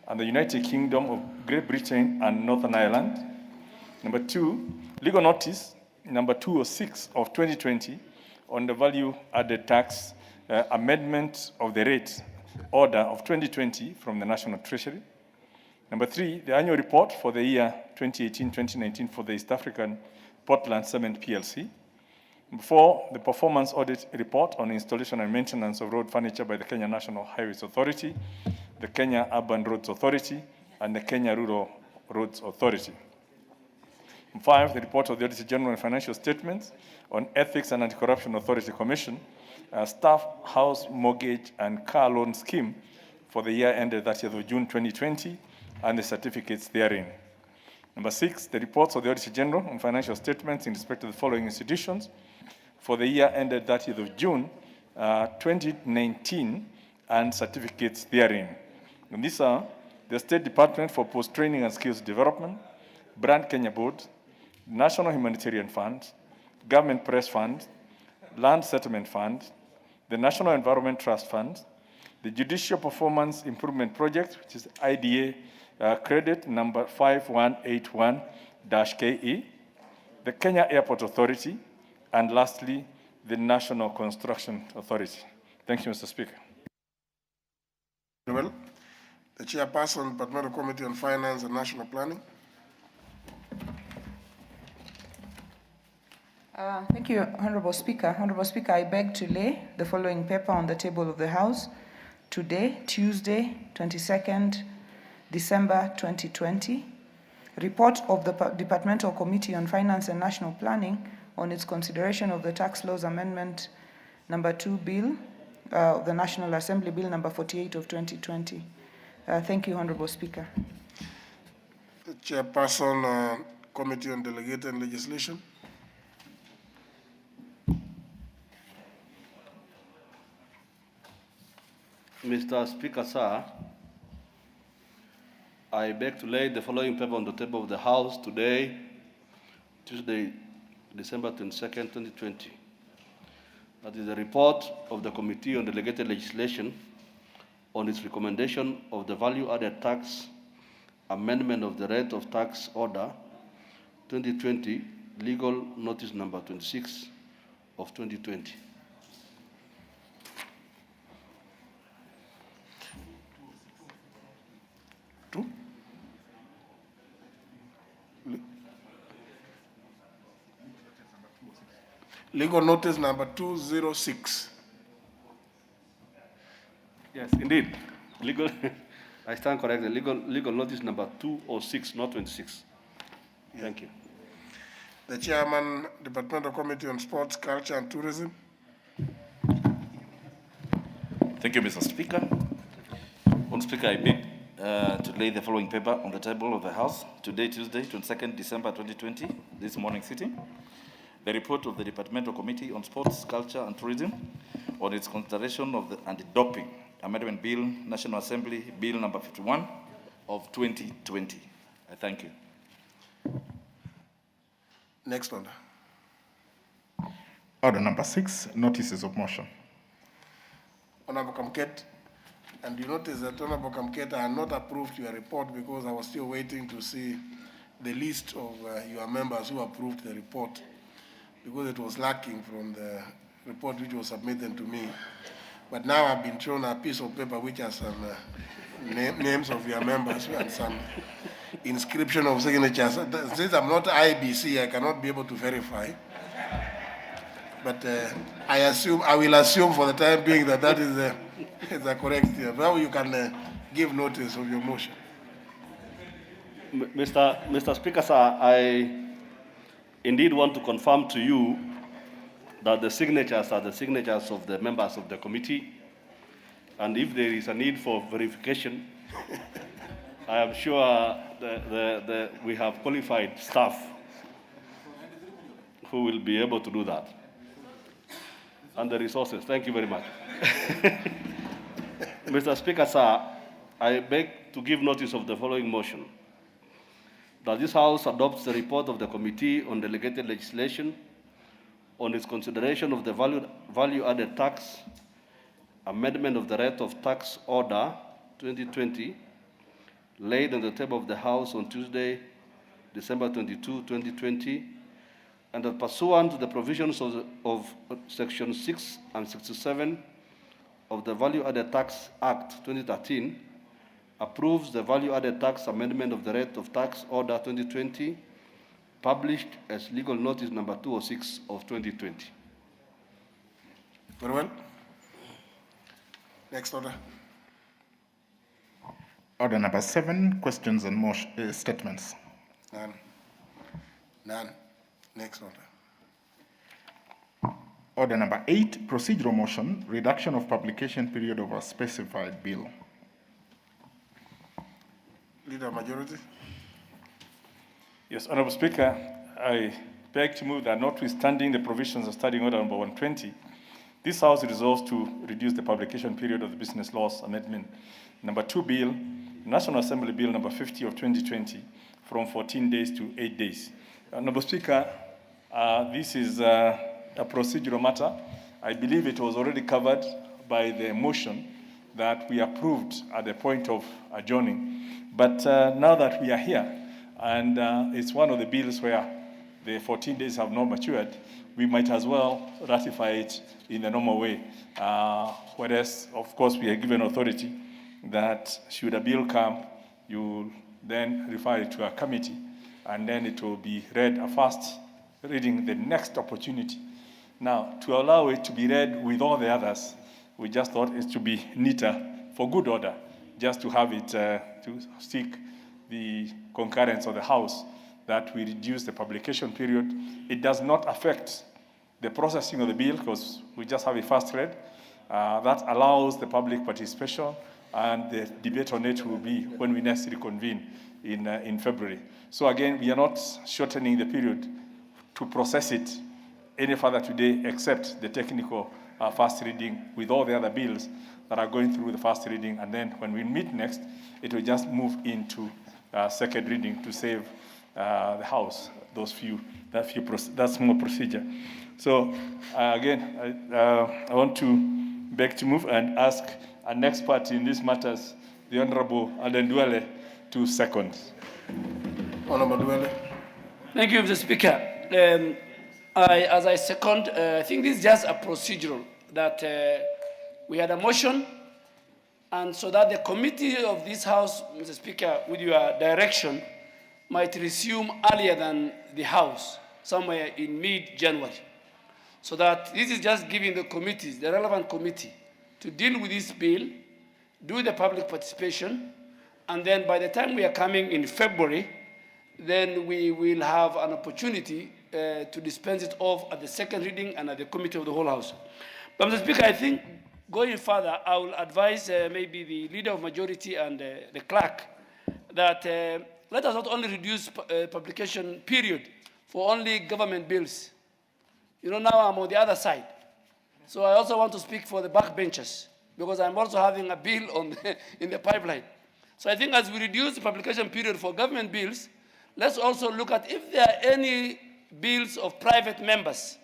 and the United Kingdom of Great Britain and Northern Ireland. Number 2, legal notice number 206 of 2020 on the value-added tax amendment of the rate order of 2020 from the National Treasury. Number 3, the annual report for the year 2018-2019 for the East African Portland Cement PLC. Number 4, the performance audit report on installation and maintenance of road furniture by the Kenya National Highways Authority, the Kenya Urban Roads Authority, and the Kenya Rural Roads Authority. Number 5, the report of the Auditor General and Financial Statements on Ethics and Anti-Corruption Authority Commission, Staff House Mortgage and Car Loan Scheme for the year ended 30th of June 2020, and the certificates therein. Number 6, the reports of the Auditor General on financial statements in respect to the following institutions for the year ended 30th of June 2019, and certificates therein. And these are the State Department for Post-Training and Skills Development, Brand Kenya Board, National Humanitarian Fund, Government Press Fund, Land Settlement Fund, the National Environment Trust Fund, the Judicial Performance Improvement Project, which is IDA credit number 5181-KE, the Kenya Airport Authority, and lastly, the National Construction Authority. Thank you, Mr. Speaker.
Well, the Chairperson, Departmental Committee on Finance and National Planning.
Thank you, Honorable Speaker. Honorable Speaker, I beg to lay the following paper on the table of the House today, Tuesday, 22nd December 2020. Report of the Departmental Committee on Finance and National Planning on its consideration of the Tax Laws Amendment Number 2 Bill, the National Assembly Bill Number 48 of 2020. Thank you, Honorable Speaker.
The Chairperson, Committee on Delegated Legislation.
Mr. Speaker, sir, I beg to lay the following paper on the table of the House today, Tuesday, December 22nd, 2020. That is the report of the Committee on Delegated Legislation on its recommendation of the value-added tax amendment of the rate of tax order 2020, legal notice number 26 of 2020.
Legal notice number 206.
Yes, indeed. Legal, I stand corrected. Legal notice number 206, not 26. Thank you.
The Chairman, Departmental Committee on Sports, Culture and Tourism.
Thank you, Mr. Speaker. Honorable Speaker, I beg to lay the following paper on the table of the House today, Tuesday, 22nd December 2020, this morning sitting. The report of the Departmental Committee on Sports, Culture and Tourism on its consideration of the Anti-Doping Amendment Bill, National Assembly Bill number 51 of 2020. I thank you.
Next order.
Order number 6, notices of motion.
Honorable Kamket, and you notice that Honorable Kamket, I had not approved your report because I was still waiting to see the list of your members who approved the report, because it was lacking from the report which was submitted to me. But now I've been shown a piece of paper which has some names of your members and some inscription of signatures. Since I'm not IBC, I cannot be able to verify. But I will assume for the time being that that is the correct thing. Now you can give notice of your motion.
Mr. Speaker, sir, I indeed want to confirm to you that the signatures are the signatures of the members of the committee, and if there is a need for verification, I am sure we have qualified staff who will be able to do that, and the resources. Thank you very much. Mr. Speaker, sir, I beg to give notice of the following motion: that this House adopts the report of the Committee on Delegated Legislation on its consideration of the value-added tax amendment of the rate of tax order 2020, laid on the table of the House on Tuesday, December 22, 2020, and that pursuant to the provisions of Section 6 and 67 of the Value-Added Tax Act 2013, approves the value-added tax amendment of the rate of tax order 2020, published as legal notice number 206 of 2020.
Very well. Next order.
Order number 7, questions and motion, statements.
None. None. Next order.
Order number 8, procedural motion, reduction of publication period of a specified bill.
Leader Majority.
Yes, Honorable Speaker, I beg to move that notwithstanding the provisions of Standing Order number 120, this House resolves to reduce the publication period of the Business Laws Amendment number 2 Bill, National Assembly Bill number 50 of 2020, from 14 days to 8 days. Honorable Speaker, this is a procedural matter. I believe it was already covered by the motion that we approved at the point of adjourning. But now that we are here, and it's one of the bills where the 14 days have not matured, we might as well ratify it in the normal way. Whereas, of course, we are given authority that should a bill come, you then refer it to a committee, and then it will be read a first reading the next opportunity. Now, to allow it to be read with all the others, we just thought it should be neater for good order, just to have it, to seek the concurrence of the House that we reduce the publication period. It does not affect the processing of the bill because we just have a first read. That allows the public participation, and the debate on it will be when we next reconvene in February. So again, we are not shortening the period to process it any further today except the technical first reading with all the other bills that are going through the first reading. And then when we meet next, it will just move into second reading to save the House that small procedure. So again, I want to beg to move and ask an expert in these matters, the Honorable Aden Duale, to second.
Honorable Duale.
Thank you, Mr. Speaker. As I second, I think this is just a procedural that we had a motion, and so that the committee of this House, Mr. Speaker, with your direction, might resume earlier than the House, somewhere in mid-January. So that this is just giving the committees, the relevant committee, to deal with this bill, do the public participation, and then by the time we are coming in February, then we will have an opportunity to dispense it off at the second reading and at the committee of the whole House. But Mr. Speaker, I think going further, I will advise maybe the leader of majority and the clerk that let us not only reduce publication period for only government bills. You know, now I'm on the other side. So I also want to speak for the backbenchers, because I'm also having a bill on in the pipeline. So I think as we reduce the publication period for government bills, let's also look at if there are any bills of private members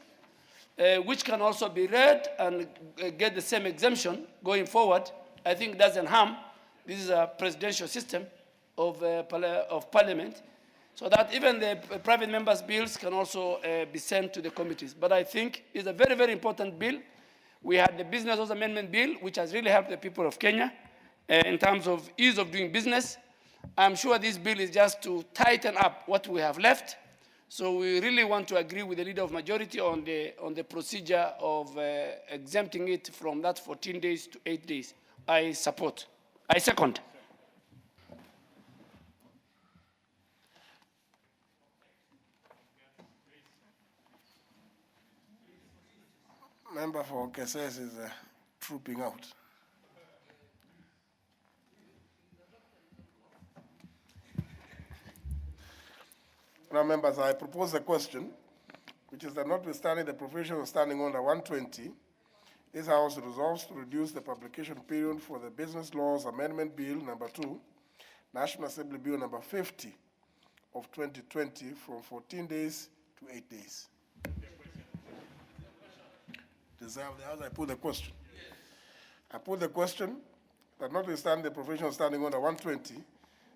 which can also be read and get the same exemption going forward. I think doesn't harm. This is a presidential system of parliament, so that even the private members' bills can also be sent to the committees. But I think it's a very, very important bill. We had the Business Laws Amendment Bill, which has really helped the people of Kenya in terms of ease of doing business. I'm sure this bill is just to tighten up what we have left. So we really want to agree with the leader of majority on the procedure of exempting it from that 14 days to 8 days. I support. I second.
Member for Keses is trooping out. Now, members, I propose a question, which is that notwithstanding the provisions standing under 120, this House resolves to reduce the publication period for the Business Laws Amendment Bill number 2, National Assembly Bill number 50 of 2020 from 14 days to 8 days. Deserve the House, I put the question. I put the question that notwithstanding the provisions standing under 120,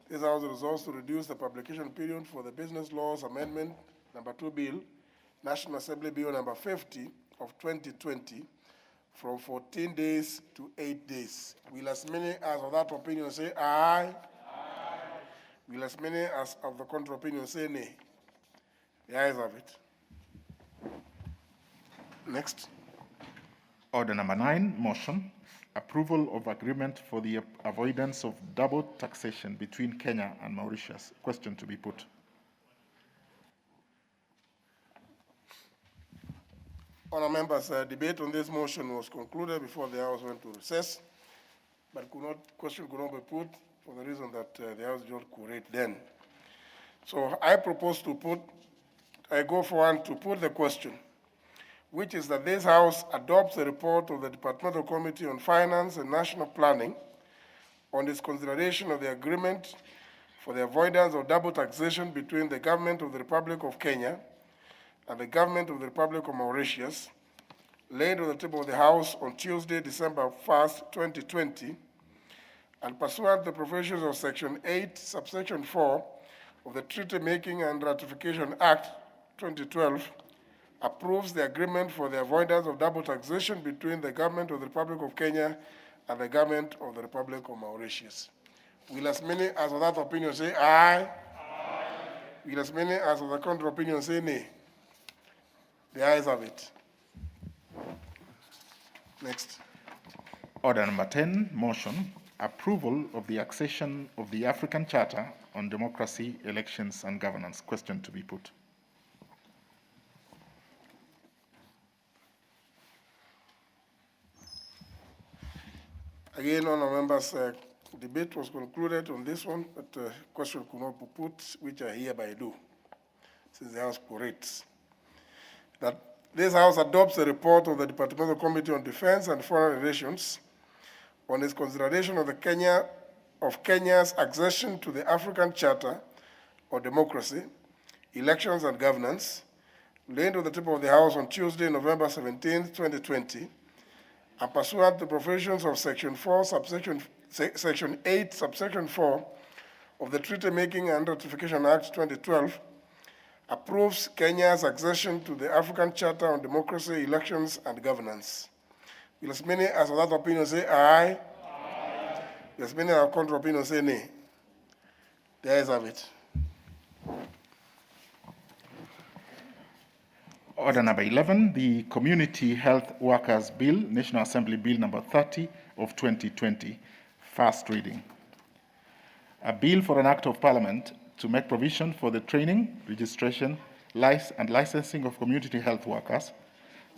this House resolves to reduce the publication period for the Business Laws Amendment number 2 Bill, National Assembly Bill number 50 of 2020, from 14 days to 8 days. Will as many as of that opinion say aye? Aye. Will as many as of the contrary opinion say nay? The ayes have it. Next.
Order number 9, motion. Approval of agreement for the avoidance of double taxation between Kenya and Mauritius. Question to be put.
Honour members, debate on this motion was concluded before the House went to recess, but question could not be put for the reason that the House did not quorate then. So I propose to put, I go for one to put the question, which is that this House adopts the report of the Departmental Committee on Finance and National Planning on its consideration of the agreement for the avoidance of double taxation between the Government of the Republic of Kenya and the Government of the Republic of Mauritius, laid on the table of the House on Tuesday, December 1st, 2020, and pursuant to the provisions of Section 8, subsection 4 of the Treaty Making and Ratification Act 2012, approves the agreement for the avoidance of double taxation between the Government of the Republic of Kenya and the Government of the Republic of Mauritius. Will as many as of that opinion say aye? Aye. Will as many as of the contrary opinion say nay? The ayes have it. Next.
Order number 10, motion. approval of the accession of the African Charter on Democracy, Elections and Governance. Question to be put.
Again, honourable members, debate was concluded on this one, but question could not be put, which I hereby do, since the House orates. That this House adopts the report of the Departmental Committee on Defense and Foreign Relations on its consideration of Kenya's accession to the African Charter on Democracy, Elections and Governance, laid on the table of the House on Tuesday, November 17, 2020, and pursuant to the provisions of Section 8, Subsection 4 of the Treaty Making and Ratification Act 2012, approves Kenya's accession to the African Charter on Democracy, Elections and Governance. Will as many as of that opinion say aye? Aye. Will as many as contrary opinion say nay? The ayes have it.
Order number 11, the Community Health Workers Bill, National Assembly Bill number 30 of 2020, first reading. A bill for an act of parliament to make provision for the training, registration, and licensing of community health workers,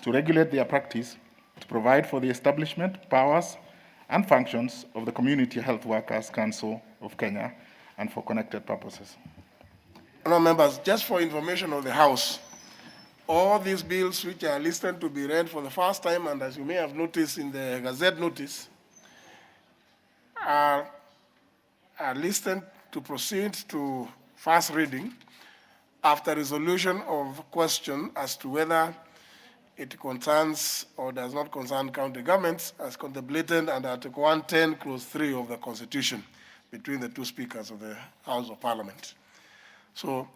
to regulate their practice, to provide for the establishment, powers, and functions of the Community Health Workers Council of Kenya, and for connected purposes.
Honourable members, just for information of the House, all these bills which are listed to be read for the first time, and as you may have noticed in the Gazette notice, are listed to proceed to first reading after resolution of question as to whether it concerns or does not concern county governments as contemplated under Article 110, Clause 3 of the Constitution between the two speakers of the House of Parliament. So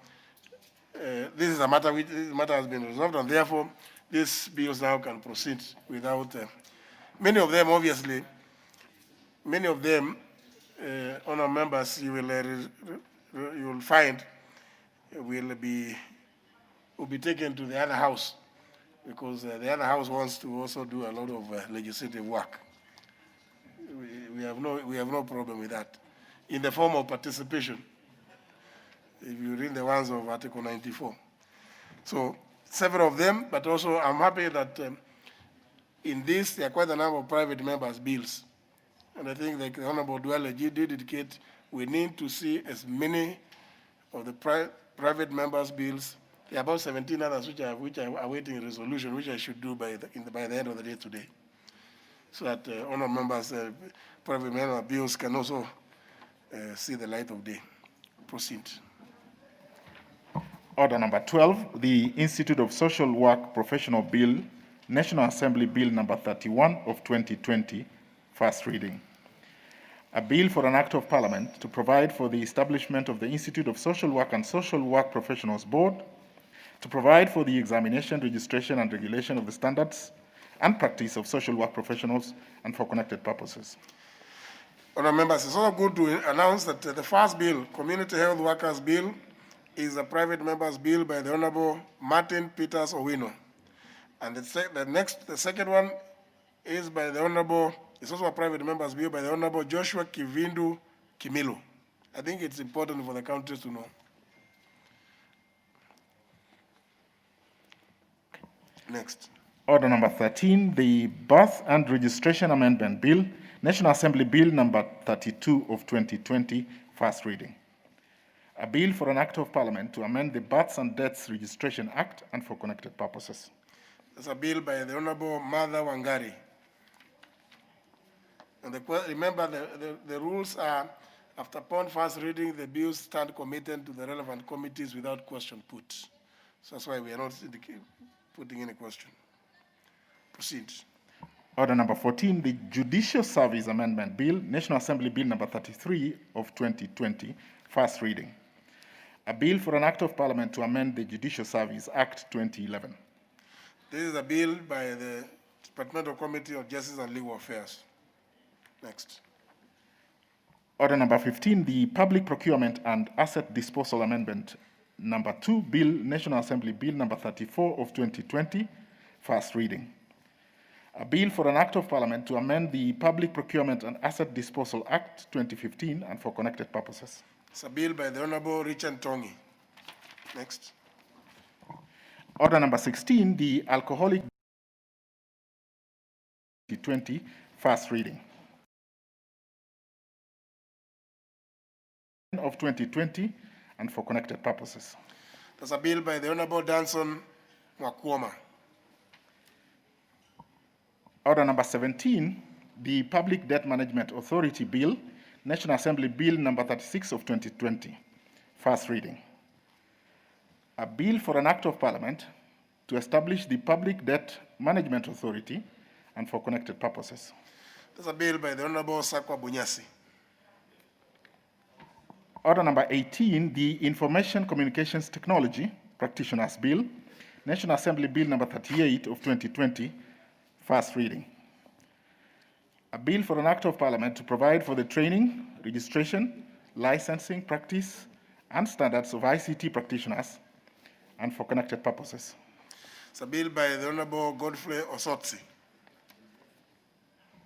this is a matter which has been resolved, and therefore these bills now can proceed without many of them, obviously, honourable members, you will find will be taken to the other house, because the other house wants to also do a lot of legislative work. We have no problem with that, in the form of participation, if you read the ones of Article 94. So several of them, but also I'm happy that in this there are quite a number of private members' bills. And I think like the Honorable Duale did indicate, we need to see as many of the private members' bills. There are about 17 others which are awaiting resolution, which I should do by the end of the day today, so that honourable members' private member bills can also see the light of day. Proceed.
Order number 12, the Institute of Social Work Professional Bill, National Assembly Bill number 31 of 2020, first reading. A bill for an act of parliament to provide for the establishment of the Institute of Social Work and Social Work Professionals Board, to provide for the examination, registration, and regulation of the standards and practice of social work professionals, and for connected purposes.
Honourable members, it's also good to announce that the first bill, Community Health Workers Bill, is a private member's bill by the Honourable Martin Peters Owino. And the second one is by the Honourable, it's also a private member's bill by the Honourable Joshua Kivindu Kimilu. I think it's important for the countries to know. Next.
Order number 13, the Birth and Registration Amendment Bill, National Assembly Bill number 32 of 2020, first reading. A bill for an act of parliament to amend the Births and Deaths Registration Act and for connected purposes.
There's a bill by the Honourable Martha Wangari. And remember, the rules are, after upon first reading, the bills stand committed to the relevant committees without question put. So that's why we are not putting any question. Proceed.
Order number 14, the Judicial Service Amendment Bill, National Assembly Bill number 33 of 2020, first reading. A bill for an act of parliament to amend the Judicial Service Act 2011.
This is a bill by the Departmental Committee of Justice and Legal Affairs. Next.
Order number 15, the Public Procurement and Asset Disposal Amendment number 2 Bill, National Assembly Bill number 34 of 2020, first reading. A bill for an act of parliament to amend the Public Procurement and Asset Disposal Act 2015 and for connected purposes.
It's a bill by the Honorable Richard Tongi. Next.
Order number 16, the Alcoholic 2020, first reading. Of 2020 and for connected purposes.
There's a bill by the Honorable Danson Mwakwoma.
Order number 17, the Public Debt Management Authority Bill, National Assembly Bill number 36 of 2020, first reading. A bill for an act of parliament to establish the Public Debt Management Authority and for connected purposes.
There's a bill by the Honorable Sakwa Bunyasi.
Order number 18, the Information Communications Technology Practitioners Bill, National Assembly Bill number 38 of 2020, first reading. A bill for an act of parliament to provide for the training, registration, licensing, practice, and standards of ICT practitioners and for connected purposes.
It's a bill by the Honorable Godfrey Osotsi.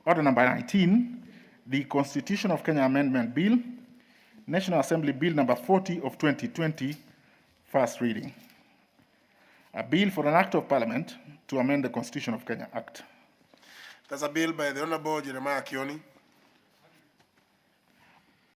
Order number 19, the Constitution of Kenya Amendment Bill, National Assembly Bill number 40 of 2020, first reading. A bill for an act of parliament to amend the Constitution of Kenya Act.
There's a bill by the Honorable Jeremiah Kioni.